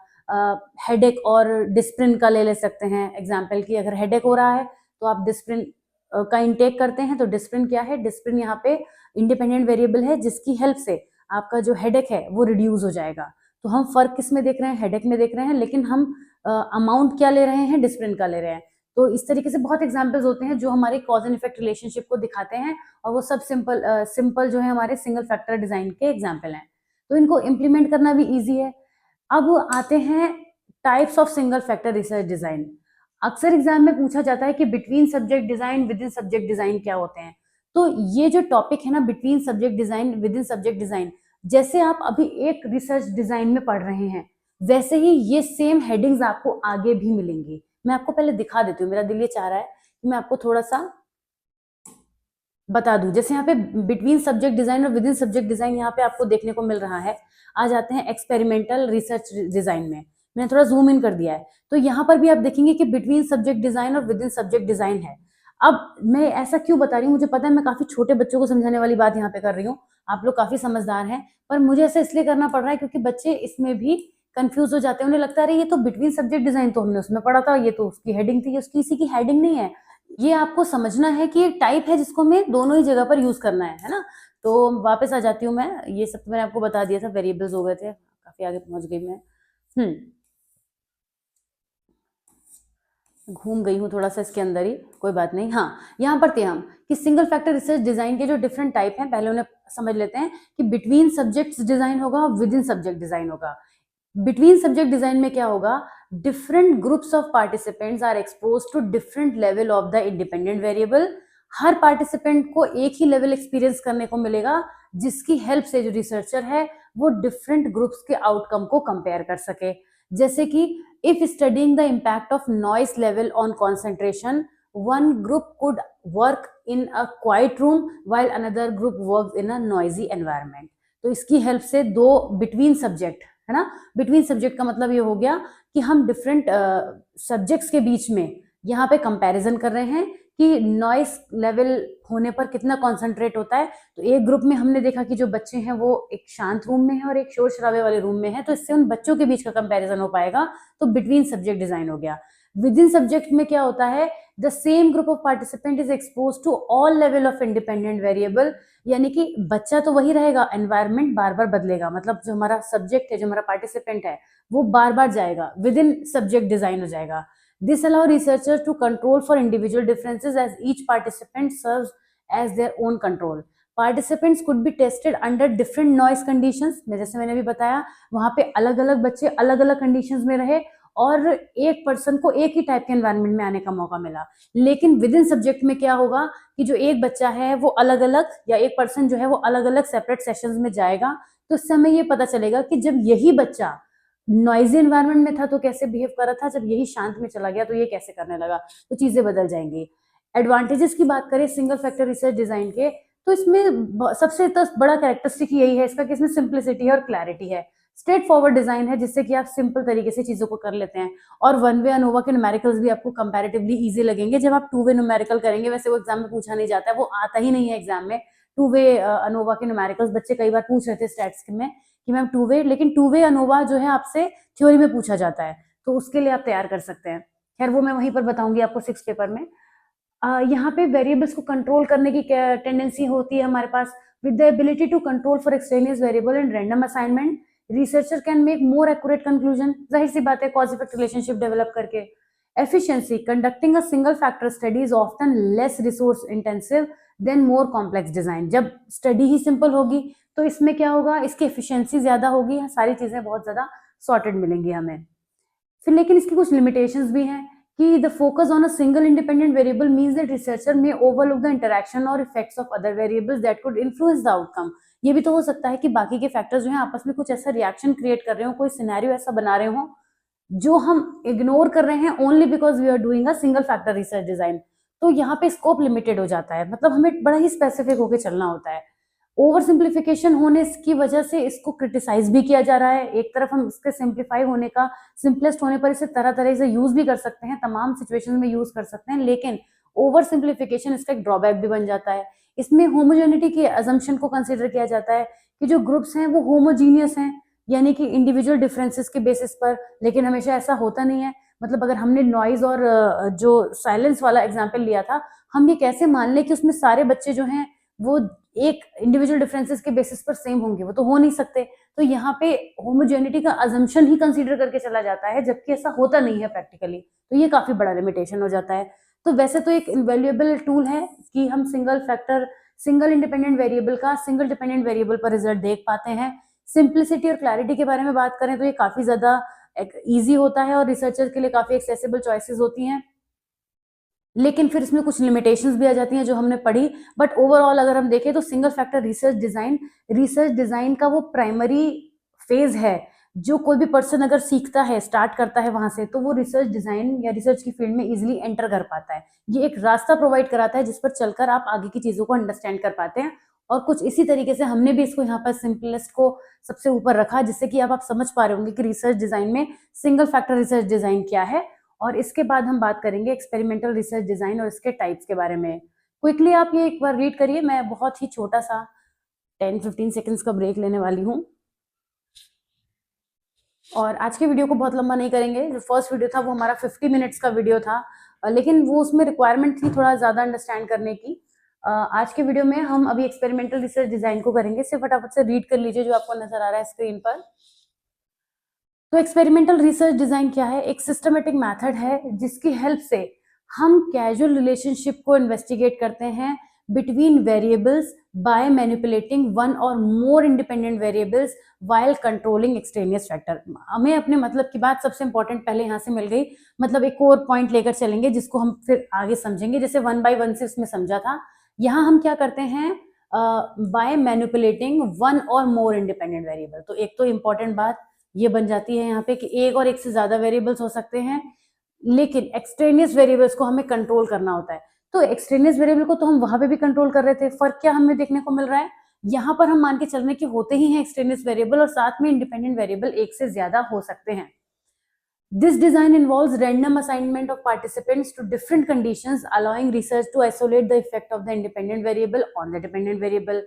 हेडेक और डिस्प्रिन का ले सकते हैं एग्जाम्पल की। अगर हेडेक हो रहा है तो आप डिस्प्रिन का इंटेक करते हैं, तो डिस्प्रिन क्या है, डिस्प्रिन यहाँ पे इंडिपेंडेंट वेरिएबल है जिसकी हेल्प से आपका जो हेडेक है वो रिड्यूस हो जाएगा। तो हम फर्क किस में देख रहे हैं, हेडेक में देख रहे हैं, लेकिन हम अमाउंट क्या ले रहे हैं, डिस्प्रिन का ले रहे हैं। तो इस तरीके से बहुत एग्जांपल्स होते हैं जो हमारे कॉज एंड इफेक्ट रिलेशनशिप को दिखाते हैं, और वो सब सिंपल जो है हमारे सिंगल फैक्टर डिजाइन के एग्जाम्पल हैं। तो इनको इम्प्लीमेंट करना भी ईजी है। अब आते हैं types of single factor research design. अक्सर एग्जाम में पूछा जाता है कि between subject design, with in subject design क्या होते हैं। तो ये जो टॉपिक है ना, between subject design, with in subject design, जैसे आप अभी एक रिसर्च डिजाइन में पढ़ रहे हैं, वैसे ही ये सेम हेडिंग्स आपको आगे भी मिलेंगी। मैं आपको पहले दिखा देती हूँ, मेरा दिल ये चाह रहा है कि मैं आपको थोड़ा सा बता दूं। जैसे यहाँ पे बिटवीन सब्जेक्ट डिजाइन और विद इन सब्जेक्ट डिजाइन यहाँ पे आपको देखने को मिल रहा है। आ जाते हैं एक्सपेरिमेंटल रिसर्च डिजाइन में, मैंने थोड़ा जूम इन कर दिया है, तो यहाँ पर भी आप देखेंगे कि बिटवीन सब्जेक्ट डिजाइन और विद इन सब्जेक्ट डिजाइन है। अब मैं ऐसा क्यों बता रही हूँ, मुझे पता है मैं काफी छोटे बच्चों को समझाने वाली बात यहाँ पे कर रही हूँ, आप लोग काफी समझदार हैं, पर मुझे ऐसा इसलिए करना पड़ रहा है क्योंकि बच्चे इसमें भी कंफ्यूज हो जाते हैं। उन्हें लगता है अरे ये तो बिटवीन सब्जेक्ट डिजाइन तो हमने उसमें पढ़ा था, ये तो उसकी हेडिंग थी, उसकी इसी की हेडिंग नहीं है। ये आपको समझना है कि एक टाइप है जिसको हमें दोनों ही जगह पर यूज करना है ना। तो वापस आ जाती हूँ मैं, ये सब तो मैंने आपको बता दिया था, वेरिएबल्स हो गए थे, काफी आगे पहुंच गई मैं। घूम गई हूँ थोड़ा सा इसके अंदर ही, कोई बात नहीं। हाँ, यहाँ पर थे हम कि सिंगल फैक्टर रिसर्च डिजाइन के जो डिफरेंट टाइप हैं, पहले उन्हें समझ लेते हैं कि बिटवीन सब्जेक्ट्स डिजाइन होगा और विद इन सब्जेक्ट डिजाइन होगा। बिटवीन सब्जेक्ट डिजाइन में क्या होगा, different groups of participants are expose to different level of the independent variable. हर पार्टिसिपेंट को एक ही लेवल एक्सपीरियंस करने को मिलेगा, जिसकी हेल्प से जो रिसर्चर है वो डिफरेंट ग्रुप्स के आउटकम को कंपेयर कर सके। जैसे कि if studying the impact of noise level on concentration, one group could work in a quiet room while another group works in a noisy environment। तो इसकी हेल्प से दो बिटवीन सब्जेक्ट है ना, बिटवीन सब्जेक्ट का मतलब ये हो गया कि हम डिफरेंट सब्जेक्ट्स के बीच में यहाँ पे कंपैरिजन कर रहे हैं कि नॉइस लेवल होने पर कितना कॉन्सेंट्रेट होता है। तो एक ग्रुप में हमने देखा कि जो बच्चे हैं वो एक शांत रूम में है और एक शोर शराबे वाले रूम में है, तो इससे उन बच्चों के बीच का कंपैरिजन हो पाएगा, तो बिटवीन सब्जेक्ट डिजाइन हो गया। विद इन सब्जेक्ट में क्या होता है, the same group of participant is expose to all level of independent variable, यानी कि बच्चा तो वही रहेगा, एनवायरमेंट बार बार बदलेगा, मतलब जो हमारा सब्जेक्ट है, जो हमारा पार्टिसिपेंट है वो बार बार जाएगा, विद इन सब्जेक्ट डिजाइन हो जाएगा। This allow researchers to control for individual differences as each participant serves as their own control. Participants could be tested under different noise conditions। जैसे मैंने भी बताया, वहां पे अलग अलग बच्चे अलग अलग कंडीशंस में रहे और एक पर्सन को एक ही टाइप के एनवायरनमेंट में आने का मौका मिला। लेकिन विद इन सब्जेक्ट में क्या होगा कि जो एक बच्चा है वो अलग अलग, या एक पर्सन जो है वो अलग अलग सेपरेट सेशंस में जाएगा, तो इससे हमें ये पता चलेगा कि जब यही बच्चा नॉइजी एनवायरनमेंट में था तो कैसे बिहेव कर रहा था, जब यही शांत में चला गया तो ये कैसे करने लगा, तो चीजें बदल जाएंगी। एडवांटेजेस की बात करें सिंगल फैक्टर रिसर्च डिजाइन के, तो इसमें सबसे तो बड़ा कैरेक्टरिस्टिक यही है इसका कि इसमें सिंप्लिसिटी है और क्लैरिटी है। स्ट्रेट फॉरवर्ड डिजाइन है जिससे कि आप सिंपल तरीके से चीजों को कर लेते हैं। और वन वे अनोवा के न्यूमेरिकल्स भी आपको कंपैरेटिवली इजी लगेंगे जब आप टू वे न्यूमेरिकल करेंगे। वैसे वो एग्जाम में पूछा नहीं जाता है, वो आता ही नहीं है एग्जाम में। टू वे अनोवा के न्यूमेरिकल्स बच्चे कई बार पूछ रहे थे स्टैट्स में कि मैम टू वे, लेकिन टू वे अनोवा जो है आपसे थ्योरी में पूछा जाता है, तो उसके लिए आप तैयार कर सकते हैं। खैर वो मैं वहीं पर बताऊंगी आपको 6 पेपर में। यहाँ पे वेरिएबल्स को कंट्रोल करने की टेंडेंसी होती है हमारे पास। With the ability to control for extraneous variable and random assignment, researcher can make more accurate conclusion. जाहिर सी बात है कॉज इफेक्ट रिलेशनशिप डेवलप करके। Efficiency, conducting a single factor study is often less resource intensive than more complex design. जब स्टडी ही सिंपल होगी तो इसमें क्या होगा, इसकी एफिशिएंसी ज्यादा होगी, सारी चीजें बहुत ज्यादा सॉर्टेड मिलेंगी हमें। फिर लेकिन इसकी कुछ लिमिटेशंस भी हैं कि the focus on a single independent variable means that researcher may overlook the interaction और effects of other variables that could influence the outcome. ये भी तो हो सकता है कि बाकी के फैक्टर्स जो हैं आपस में कुछ ऐसा रिएक्शन क्रिएट कर रहे हो, कोई सिनेरियो ऐसा बना रहे हो जो हम इग्नोर कर रहे हैं only because we are doing a single factor research design. तो यहाँ पे स्कोप लिमिटेड हो जाता है, मतलब हमें बड़ा ही स्पेसिफिक होकर चलना होता है। ओवर सिंप्लीफिकेशन होने की वजह से इसको क्रिटिसाइज भी किया जा रहा है। एक तरफ हम इसके सिंप्लीफाई होने का, सिंपलेस्ट होने पर इसे तरह तरह से यूज भी कर सकते हैं, तमाम सिचुएशन में यूज कर सकते हैं, लेकिन ओवर सिंप्लीफिकेशन इसका एक ड्रॉबैक भी बन जाता है। इसमें होमोजेनिटी के अजम्पशन को कंसिडर किया जाता है कि जो ग्रुप्स हैं वो होमोजीनियस हैं, यानी कि इंडिविजुअल डिफरेंसेस के बेसिस पर, लेकिन हमेशा ऐसा होता नहीं है। मतलब अगर हमने नॉइज और जो साइलेंस वाला एग्जाम्पल लिया था, हम ये कैसे मान लें कि उसमें सारे बच्चे जो हैं वो एक इंडिविजुअल डिफरेंसेस के बेसिस पर सेम होंगे, वो तो हो नहीं सकते। तो यहाँ पे होमोजेनिटी का अजम्पशन ही कंसीडर करके चला जाता है, जबकि ऐसा होता नहीं है प्रैक्टिकली। तो ये काफी बड़ा लिमिटेशन हो जाता है। तो वैसे तो एक इनवैल्यूएबल टूल है कि हम सिंगल इंडिपेंडेंट वेरिएबल का सिंगल डिपेंडेंट वेरिएबल पर रिजल्ट देख पाते हैं। सिंप्लिसिटी और क्लैरिटी के बारे में बात करें तो ये काफी ज्यादा ईजी होता है और रिसर्चर के लिए काफी एक्सेसिबल चॉइसेस होती हैं। लेकिन फिर इसमें कुछ लिमिटेशंस भी आ जाती हैं जो हमने पढ़ी। बट ओवरऑल अगर हम देखें तो सिंगल फैक्टर रिसर्च डिजाइन का वो प्राइमरी फेज है जो कोई भी पर्सन अगर सीखता है, स्टार्ट करता है वहां से, तो वो रिसर्च डिजाइन या रिसर्च की फील्ड में इजिली एंटर कर पाता है। ये एक रास्ता प्रोवाइड कराता है जिस पर चलकर आप आगे की चीजों को अंडरस्टैंड कर पाते हैं। और कुछ इसी तरीके से हमने भी इसको यहाँ पर सिंपलेस्ट को सबसे ऊपर रखा, जिससे कि अब आप समझ पा रहे होंगे कि रिसर्च डिजाइन में सिंगल फैक्टर रिसर्च डिजाइन क्या है। और इसके बाद हम बात करेंगे एक्सपेरिमेंटल रिसर्च डिजाइन और इसके टाइप्स के बारे में। क्विकली आप ये एक बार रीड करिए, मैं बहुत ही छोटा सा 10-15 सेकेंड्स का ब्रेक लेने वाली हूँ। और आज के वीडियो को बहुत लंबा नहीं करेंगे। जो फर्स्ट वीडियो था वो हमारा 50 मिनट्स का वीडियो था, लेकिन वो उसमें रिक्वायरमेंट थी थोड़ा ज्यादा अंडरस्टैंड करने की। आज के वीडियो में हम अभी एक्सपेरिमेंटल रिसर्च डिजाइन को करेंगे। सिर्फ फटाफट से रीड कर लीजिए जो आपको नजर आ रहा है स्क्रीन पर। तो एक्सपेरिमेंटल रिसर्च डिजाइन क्या है? एक सिस्टमेटिक मेथड है जिसकी हेल्प से हम कैजुअल रिलेशनशिप को इन्वेस्टिगेट करते हैं between variables by manipulating one और more independent variables while controlling extraneous factor. हमें अपने मतलब की बात सबसे इंपॉर्टेंट पहले यहाँ से मिल गई। मतलब एक और पॉइंट लेकर चलेंगे जिसको हम फिर आगे समझेंगे, जैसे 1 by 1 से उसमें समझा था। यहाँ हम क्या करते हैं? बाय मैनिपुलेटिंग वन और मोर इंडिपेंडेंट वेरिएबल। तो एक तो इंपॉर्टेंट बात ये बन जाती है यहाँ पे कि एक और एक से ज्यादा वेरिएबल्स हो सकते हैं, लेकिन एक्सट्रेनियस वेरिएबल्स को हमें कंट्रोल करना होता है। तो एक्सट्रेनियस वेरिएबल को तो हम वहां पे भी कंट्रोल कर रहे थे। फर्क क्या हमें देखने को मिल रहा है? यहाँ पर हम मान के चल रहे हैं कि होते ही हैं एक्सट्रेनियस वेरिएबल और साथ में इंडिपेंडेंट वेरिएबल एक से ज्यादा हो सकते हैं। This design involves random assignment of participants to different conditions, allowing research to isolate the effect of the independent variable on the dependent variable.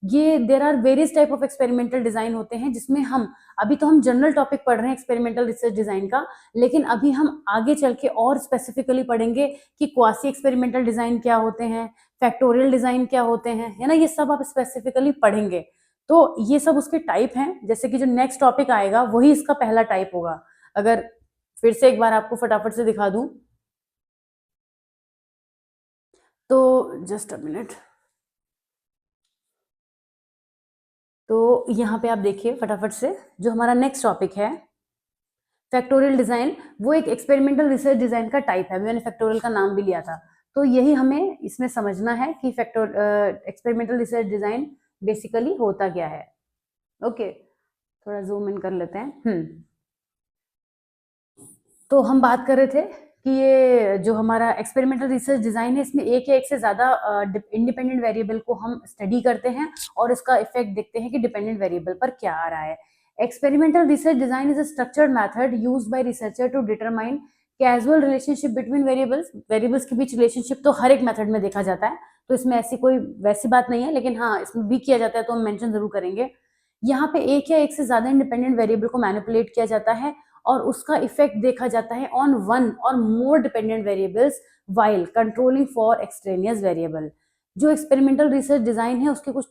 ये there are various type of experimental design होते हैं जिसमें हम अभी तो हम जनरल टॉपिक पढ़ रहे हैं एक्सपेरिमेंटल रिसर्च डिजाइन का, लेकिन अभी हम आगे चल के और स्पेसिफिकली पढ़ेंगे कि क्वासी एक्सपेरिमेंटल डिजाइन क्या होते हैं, फैक्टोरियल डिजाइन क्या होते हैं, है ना। ये सब आप स्पेसिफिकली पढ़ेंगे। तो ये सब उसके टाइप हैं, जैसे कि जो नेक्स्ट टॉपिक आएगा वही इसका पहला टाइप होगा। अगर फिर से एक बार आपको फटाफट से दिखा दूं तो जस्ट अ मिनट। तो यहाँ पे आप देखिए फटाफट से जो हमारा नेक्स्ट टॉपिक है फैक्टोरियल डिजाइन वो एक एक्सपेरिमेंटल रिसर्च डिजाइन का टाइप है, मैंने फैक्टोरियल का नाम भी लिया था। तो यही हमें इसमें समझना है कि एक्सपेरिमेंटल रिसर्च डिजाइन बेसिकली होता क्या है। ओके, थोड़ा जूम इन कर लेते हैं। तो हम बात कर रहे थे कि ये जो हमारा एक्सपेरिमेंटल रिसर्च डिजाइन है, इसमें एक या एक से ज्यादा इंडिपेंडेंट वेरिएबल को हम स्टडी करते हैं और इसका इफेक्ट देखते हैं कि डिपेंडेंट वेरिएबल पर क्या आ रहा है। Experimental research design is a structured method used by researcher to determine casual relationship between variables के बीच रिलेशनशिप तो हर एक मेथड में देखा जाता है, तो इसमें ऐसी कोई वैसी बात नहीं है, लेकिन हाँ इसमें भी किया जाता है तो हम मेंशन जरूर करेंगे। यहाँ पे एक या एक से ज्यादा इंडिपेंडेंट वेरिएबल को मैनिपुलेट किया जाता है और उसका इफेक्ट देखा जाता है ऑन वन और मोर dependent variables while controlling for extraneous variable. जो एक्सपेरिमेंटल रिसर्च डिजाइन है उसके कुछ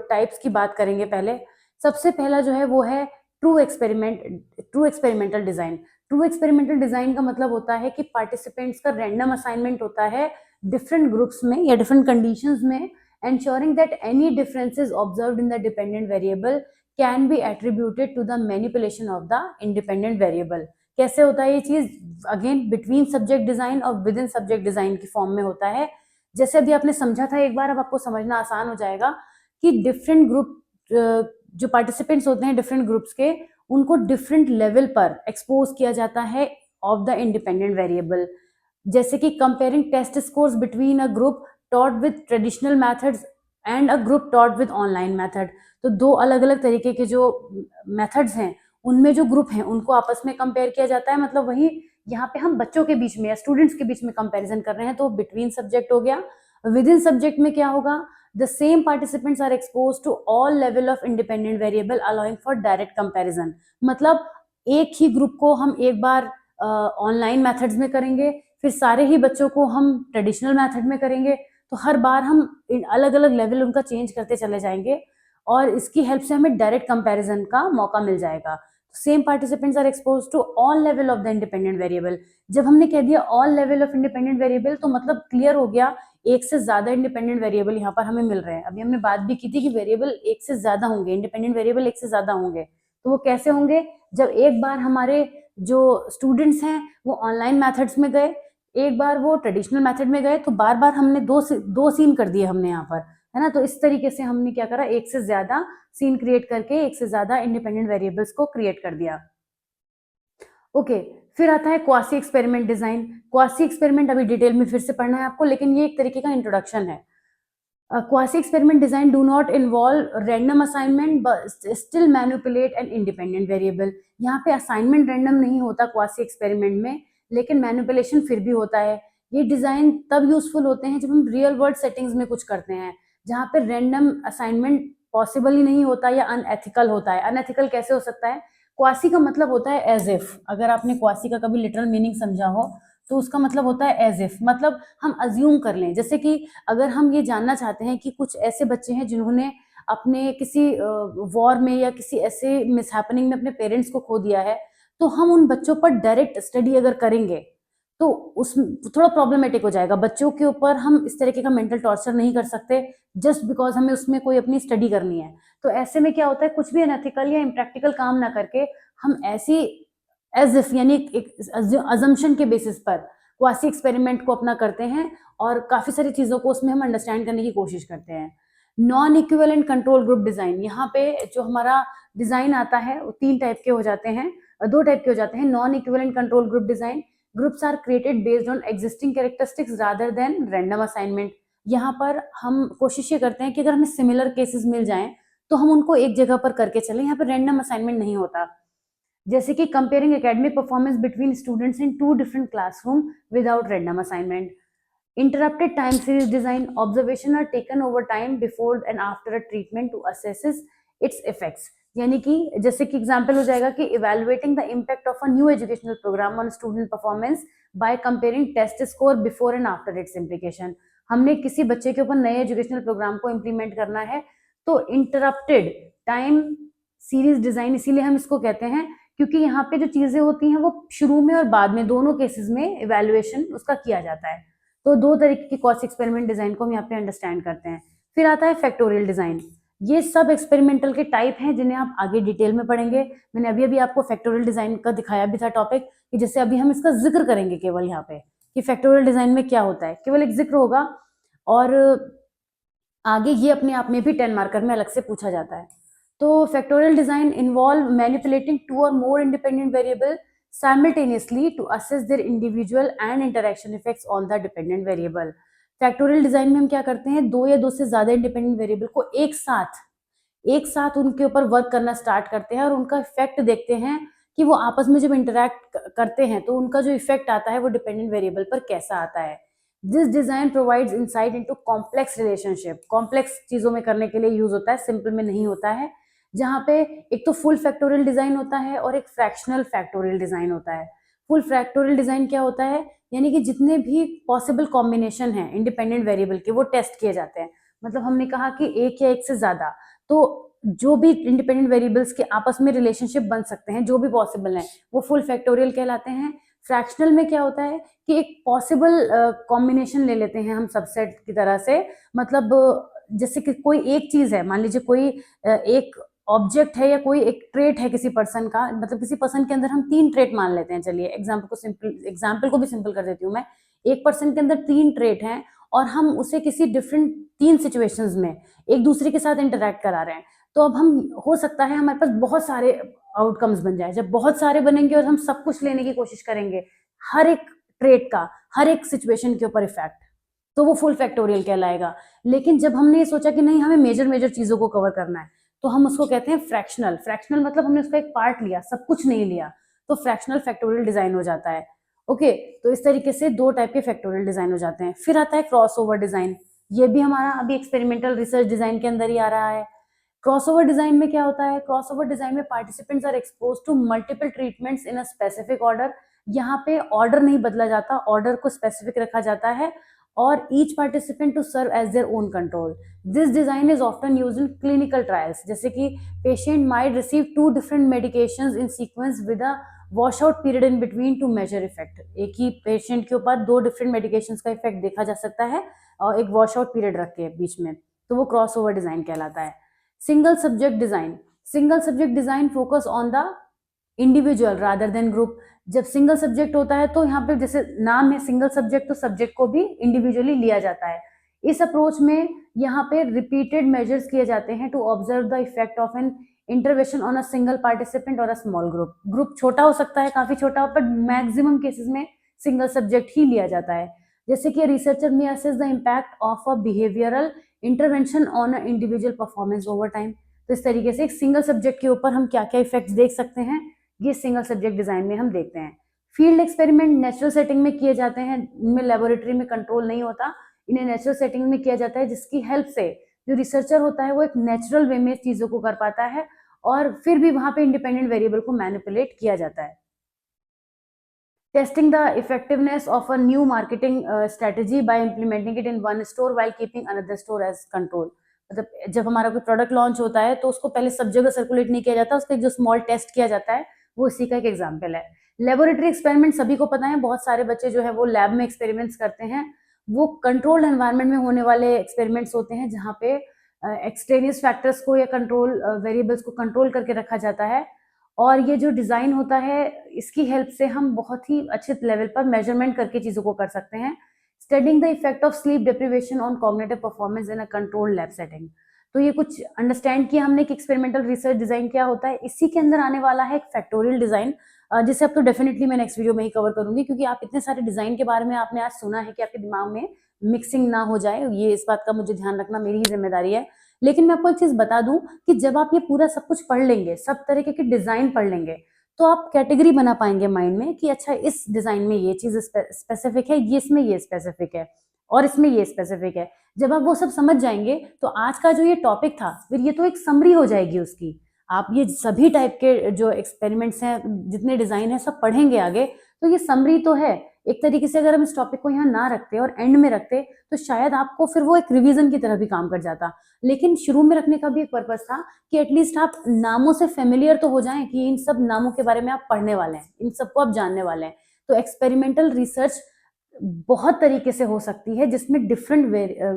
टाइप्स की बात करेंगे। पहले सबसे पहला जो है वो है true experimental design. True experimental design का मतलब होता है कि पार्टिसिपेंट्स का रैंडम असाइनमेंट होता है डिफरेंट ग्रुप्स में या डिफरेंट कंडीशंस में, ensuring that any differences observed in the dependent variable can be attributed to the manipulation of the independent variable। कैसे होता है ये चीज? अगेन बिटवीन सब्जेक्ट डिजाइन और विद इन सब्जेक्ट डिजाइन की फॉर्म में होता है। जैसे अभी आपने समझा था एक बार, अब आपको समझना आसान हो जाएगा कि डिफरेंट ग्रुप जो पार्टिसिपेंट्स होते हैं डिफरेंट ग्रुप्स के, उनको डिफरेंट लेवल पर एक्सपोज किया जाता है ऑफ द इंडिपेंडेंट वेरिएबल। जैसे कि comparing test scores between a group taught with traditional methods and a group taught with online method। तो दो अलग अलग तरीके के जो मेथड्स हैं उनमें जो ग्रुप हैं उनको आपस में कंपेयर किया जाता है। मतलब वही यहाँ पे हम बच्चों के बीच में या स्टूडेंट्स के बीच में कंपैरिजन कर रहे हैं, तो बिटवीन सब्जेक्ट हो गया। विद इन सब्जेक्ट में क्या होगा? The same participants are expose to all level of independent variable allowing for direct comparison. मतलब एक ही ग्रुप को हम एक बार ऑनलाइन मेथड्स में करेंगे, फिर सारे ही बच्चों को हम ट्रेडिशनल मेथड में करेंगे, तो हर बार हम अलग अलग लेवल उनका चेंज करते चले जाएंगे और इसकी हेल्प से हमें डायरेक्ट कंपैरिजन का मौका मिल जाएगा। Same participants are expose to all level of the independent variable. जब हमने कह दिया all level of independent variable तो मतलब क्लियर हो गया एक से ज्यादा इंडिपेंडेंट वेरिएबल यहाँ पर हमें मिल रहे हैं। अभी हमने बात भी की थी कि वेरिएबल एक से ज्यादा होंगे, इंडिपेंडेंट वेरिएबल एक से ज्यादा होंगे। तो वो कैसे होंगे? जब एक बार हमारे जो स्टूडेंट्स हैं वो ऑनलाइन मैथड्स में गए, एक बार वो ट्रेडिशनल मेथड में गए, तो बार बार हमने दो सीन कर दिए हमने यहाँ पर, है ना। तो इस तरीके से हमने क्या करा, एक से ज्यादा सीन क्रिएट करके एक से ज्यादा इंडिपेंडेंट वेरिएबल्स को क्रिएट कर दिया। ओके, फिर आता है quasi experiment design. Quasi experiment अभी डिटेल में फिर से पढ़ना है आपको, लेकिन ये एक तरीके का इंट्रोडक्शन है। Quasi experiment design do not involve random assignment but still manipulate N independent variable. यहाँ पे असाइनमेंट रैंडम नहीं होता क्वासी एक्सपेरिमेंट में, लेकिन मैनिपुलेशन फिर भी होता है। ये डिजाइन तब यूजफुल होते हैं जब हम रियल वर्ल्ड सेटिंग्स में कुछ करते हैं, जहाँ पे रैंडम असाइनमेंट पॉसिबल ही नहीं होता या अनएथिकल होता है। अनएथिकल कैसे हो सकता है? क्वासी का मतलब होता है एज इफ। अगर आपने क्वासी का कभी लिटरल मीनिंग समझा हो तो उसका मतलब होता है एज इफ, मतलब हम अज्यूम कर लें। जैसे कि अगर हम ये जानना चाहते हैं कि कुछ ऐसे बच्चे हैं जिन्होंने अपने किसी वॉर में या किसी ऐसे मिसहैपनिंग में अपने पेरेंट्स को खो दिया है, तो हम उन बच्चों पर डायरेक्ट स्टडी अगर करेंगे तो उस थोड़ा प्रॉब्लमेटिक हो जाएगा। बच्चों के ऊपर हम इस तरीके का मेंटल टॉर्चर नहीं कर सकते जस्ट बिकॉज हमें उसमें कोई अपनी स्टडी करनी है। तो ऐसे में क्या होता है, कुछ भी अनएथिकल या इम्प्रैक्टिकल काम ना करके हम ऐसी एज इफ यानी एक अजम्पशन के बेसिस पर क्वासी एक्सपेरिमेंट को अपना करते हैं और काफी सारी चीजों को उसमें हम अंडरस्टैंड करने की कोशिश करते हैं। Non equivalent control group design, यहाँ पे जो हमारा डिजाइन आता है वो तीन टाइप के हो जाते हैं, दो टाइप के हो जाते हैं। Non equivalent control group design, groups are created based on existing characteristics rather than random assignment. यहाँ पर हम कोशिश ये करते हैं कि अगर हमें सिमिलर केसेस मिल जाएं तो हम उनको एक जगह पर करके चलें, यहाँ पर रैंडम असाइनमेंट नहीं होता। जैसे कि comparing academic performance between students in two different classroom without random assignment. Interrupted time series design, observation are taken over time before and after a treatment to assess its effects. यानी कि जैसे कि एग्जांपल हो जाएगा कि evaluating the impact of a new educational program on student performance by comparing test score before and after its implication. हमने किसी बच्चे के ऊपर नए एजुकेशनल प्रोग्राम को इम्प्लीमेंट करना है, तो इंटरप्टेड टाइम सीरीज डिजाइन इसीलिए हम इसको कहते हैं क्योंकि यहाँ पे जो चीजें होती हैं वो शुरू में और बाद में दोनों केसेस में इवैल्यूएशन उसका किया जाता है। तो दो तरीके की क्वासी एक्सपेरिमेंट डिजाइन को हम यहाँ पे अंडरस्टैंड करते हैं। फिर आता है फैक्टोरियल डिजाइन। ये सब एक्सपेरिमेंटल के टाइप हैं जिन्हें आप आगे डिटेल में पढ़ेंगे। मैंने अभी अभी आपको फैक्टोरियल डिजाइन का दिखाया भी था टॉपिक, कि जैसे अभी हम इसका जिक्र करेंगे केवल यहाँ पे कि फैक्टोरियल डिजाइन में क्या होता है, केवल एक जिक्र होगा। और आगे ये अपने आप में भी 10 मार्कर में अलग से पूछा जाता है। तो फैक्टोरियल डिजाइन इन्वॉल्व मैनिपुलेटिंग 2 और more independent variable simultaneously to assess their individual and interaction effects on the dependent variable। Factorial design में हम क्या करते हैं, 2 या 2 से ज्यादा इंडिपेंडेंट वेरिएबल को एक साथ उनके ऊपर वर्क करना स्टार्ट करते हैं और उनका इफेक्ट देखते हैं कि वो आपस में जब इंटरैक्ट करते हैं तो उनका जो इफेक्ट आता है वो डिपेंडेंट वेरिएबल पर कैसा आता है। This design provides insight into complex relationship. Complex चीजों में करने के लिए यूज होता है, सिंपल में नहीं होता है, जहाँ पे एक तो फुल फैक्टोरियल डिजाइन होता है और एक फ्रैक्शनल फैक्टोरियल डिजाइन होता है। फुल फैक्टोरियल डिजाइन क्या होता है, यानी कि जितने भी पॉसिबल कॉम्बिनेशन है इंडिपेंडेंट वेरिएबल के वो टेस्ट किए जाते हैं। मतलब हमने कहा कि एक या एक से ज्यादा, तो जो भी इंडिपेंडेंट वेरिएबल्स के आपस में रिलेशनशिप बन सकते हैं, जो भी पॉसिबल है, वो फुल फैक्टोरियल कहलाते हैं। फ्रैक्शनल में क्या होता है कि एक पॉसिबल कॉम्बिनेशन ले लेते हैं हम सबसेट की तरह से। मतलब जैसे कि कोई एक चीज है, मान लीजिए कोई एक ऑब्जेक्ट है या कोई एक ट्रेट है किसी पर्सन का, मतलब किसी पर्सन के अंदर हम 3 ट्रेट मान लेते हैं। चलिए एग्जाम्पल को भी सिंपल कर देती हूँ मैं। एक पर्सन के अंदर 3 ट्रेट हैं और हम उसे किसी डिफरेंट 3 सिचुएशंस में एक दूसरे के साथ इंटरेक्ट करा रहे हैं। तो अब हम, हो सकता है हमारे पास बहुत सारे आउटकम्स बन जाए। जब बहुत सारे बनेंगे और हम सब कुछ लेने की कोशिश करेंगे, हर एक ट्रेट का हर एक सिचुएशन के ऊपर इफेक्ट, तो वो फुल फैक्टोरियल कहलाएगा। लेकिन जब हमने ये सोचा कि नहीं, हमें मेजर चीजों को कवर करना है, तो हम उसको कहते हैं फ्रैक्शनल। फ्रैक्शनल मतलब हमने उसका एक पार्ट लिया, सब कुछ नहीं लिया, तो फ्रैक्शनल फैक्टोरियल डिजाइन हो जाता है। ओके, तो इस तरीके से 2 टाइप के फैक्टोरियल डिजाइन हो जाते हैं। फिर आता है क्रॉसओवर डिजाइन। ये भी हमारा अभी एक्सपेरिमेंटल रिसर्च डिजाइन के अंदर ही आ रहा है। क्रॉसओवर डिजाइन में क्या होता है, क्रॉसओवर डिजाइन में participants are expose to multiple treatments in a specific order. यहाँ पे ऑर्डर नहीं बदला जाता, ऑर्डर को स्पेसिफिक रखा जाता है, और each participant to serve as their own control. This design is often used in clinical trials. जैसे कि patient might receive 2 different medications in sequence with a wash out period in between to measure effect. एक ही पेशेंट के ऊपर 2 डिफरेंट मेडिकेशंस का इफेक्ट देखा जा सकता है और एक वॉश आउट पीरियड रख के बीच में, तो वो क्रॉस ओवर डिजाइन कहलाता है। Single subject design. Single subject design focus on the individual rather than group. जब सिंगल सब्जेक्ट होता है तो यहाँ पे जैसे नाम है सिंगल सब्जेक्ट, तो सब्जेक्ट को भी इंडिविजुअली लिया जाता है। इस अप्रोच में यहाँ पे रिपीटेड मेजर्स किए जाते हैं to observe the effect of an intervention on a single participant और अ स्मॉल ग्रुप। ग्रुप छोटा हो सकता है, काफी छोटा, पर मैक्सिमम केसेस में सिंगल सब्जेक्ट ही लिया जाता है। जैसे कि रिसर्चर में assess the impact of a behavioural intervention on a individual performance over time. तो इस तरीके से एक सिंगल सब्जेक्ट के ऊपर हम क्या क्या इफेक्ट्स देख सकते हैं, ये सिंगल सब्जेक्ट डिजाइन में हम देखते हैं। फील्ड एक्सपेरिमेंट नेचुरल सेटिंग में किए जाते हैं, इनमें लेबोरेटरी में कंट्रोल नहीं होता, इन्हें नेचुरल सेटिंग में किया जाता है, जिसकी हेल्प से जो रिसर्चर होता है वो एक नेचुरल वे में चीजों को कर पाता है, और फिर भी वहां पे इंडिपेंडेंट वेरिएबल को मैनिपुलेट किया जाता है। Testing the effectiveness of a new marketing strategy by implementing it in one store while keeping another store as control. मतलब जब हमारा कोई प्रोडक्ट लॉन्च होता है तो उसको पहले सब जगह सर्कुलेट नहीं किया जाता, उसका एक जो स्मॉल टेस्ट किया जाता है, वो इसी का एक एग्जाम्पल है। लेबोरेटरी एक्सपेरिमेंट सभी को पता है, बहुत सारे बच्चे जो है वो लैब में एक्सपेरिमेंट्स करते हैं। वो कंट्रोल्ड एनवायरनमेंट में होने वाले एक्सपेरिमेंट्स होते हैं, जहाँ पे एक्सटेनियस फैक्टर्स को या कंट्रोल वेरिएबल्स को कंट्रोल करके रखा जाता है। और ये जो डिजाइन होता है, इसकी हेल्प से हम बहुत ही अच्छे लेवल पर मेजरमेंट करके चीजों को कर सकते हैं। Studying the effect of sleep deprivation on cognitive performance in a controlled lab setting. तो ये कुछ अंडरस्टैंड किया हमने कि एक्सपेरिमेंटल रिसर्च डिजाइन क्या होता है। इसी के अंदर आने वाला है एक फैक्टोरियल डिजाइन, जिसे अब तो डेफिनेटली मैं नेक्स्ट वीडियो में ही कवर करूंगी, क्योंकि आप इतने सारे डिजाइन के बारे में आपने आज सुना है कि आपके दिमाग में मिक्सिंग ना हो जाए, ये इस बात का मुझे ध्यान रखना मेरी ही जिम्मेदारी है। लेकिन मैं आपको एक चीज बता दूं कि जब आप ये पूरा सब कुछ पढ़ लेंगे, सब तरीके के डिजाइन पढ़ लेंगे, तो आप कैटेगरी बना पाएंगे माइंड में कि अच्छा इस डिजाइन में ये चीज स्पेसिफिक है, ये इसमें ये स्पेसिफिक है, और इसमें ये स्पेसिफिक है। जब आप वो सब समझ जाएंगे तो आज का जो ये टॉपिक था, फिर ये तो एक समरी हो जाएगी उसकी। आप ये सभी टाइप के जो एक्सपेरिमेंट्स हैं, जितने डिजाइन है, सब पढ़ेंगे आगे, तो ये समरी तो है। एक तरीके से अगर हम इस टॉपिक को यहाँ ना रखते और एंड में रखते, तो शायद आपको फिर वो एक रिवीजन की तरह भी काम कर जाता। लेकिन शुरू में रखने का भी एक पर्पज था कि एटलीस्ट आप नामों से फेमिलियर तो हो जाएं, कि इन सब नामों के बारे में आप पढ़ने वाले हैं, इन सबको आप जानने वाले हैं। तो एक्सपेरिमेंटल रिसर्च बहुत तरीके से हो सकती है, जिसमें डिफरेंट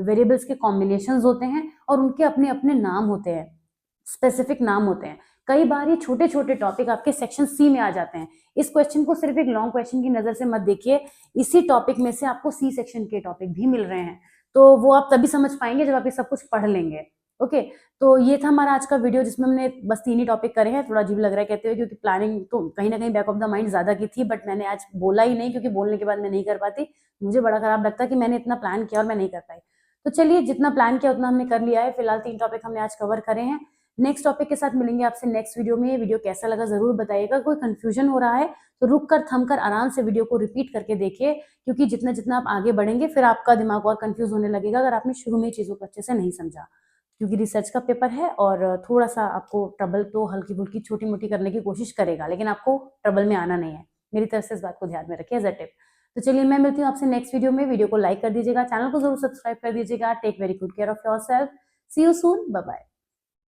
वेरिएबल्स के कॉम्बिनेशंस होते हैं और उनके अपने अपने नाम होते हैं, स्पेसिफिक नाम होते हैं। कई बार ये छोटे छोटे टॉपिक आपके सेक्शन सी में आ जाते हैं। इस क्वेश्चन को सिर्फ एक लॉन्ग क्वेश्चन की नजर से मत देखिए, इसी टॉपिक में से आपको सी सेक्शन के टॉपिक भी मिल रहे हैं, तो वो आप तभी समझ पाएंगे जब आप ये सब कुछ पढ़ लेंगे। ओके, तो ये था हमारा आज का वीडियो, जिसमें हमने बस 3 ही टॉपिक करे हैं। थोड़ा अजीब लग रहा है कहते हुए, क्योंकि प्लानिंग तो कहीं ना कहीं बैक ऑफ द माइंड ज्यादा की थी, बट मैंने आज बोला ही नहीं, क्योंकि बोलने के बाद मैं नहीं कर पाती। मुझे बड़ा खराब लगता कि मैंने इतना प्लान किया और मैं नहीं कर पाई। तो चलिए, जितना प्लान किया उतना हमने कर लिया है। फिलहाल 3 टॉपिक हमने आज कवर करे हैं। नेक्स्ट टॉपिक के साथ मिलेंगे आपसे नेक्स्ट वीडियो में। वीडियो कैसा लगा जरूर बताइएगा। कोई कंफ्यूजन हो रहा है तो रुक कर, थम कर, आराम से वीडियो को रिपीट करके देखिए, क्योंकि जितना जितना आप आगे बढ़ेंगे फिर आपका दिमाग और कंफ्यूज होने लगेगा अगर आपने शुरू में चीजों को अच्छे से नहीं समझा। क्योंकि रिसर्च का पेपर है और थोड़ा सा आपको ट्रबल तो हल्की फुल्की छोटी मोटी करने की कोशिश करेगा, लेकिन आपको ट्रबल में आना नहीं है। मेरी तरफ से इस बात को ध्यान में रखिए एज अ टिप। तो चलिए, मैं मिलती हूँ आपसे नेक्स्ट वीडियो में। वीडियो को लाइक कर दीजिएगा, चैनल को जरूर सब्सक्राइब कर दीजिएगा। Take very good care of yourself. See you soon, bye bye.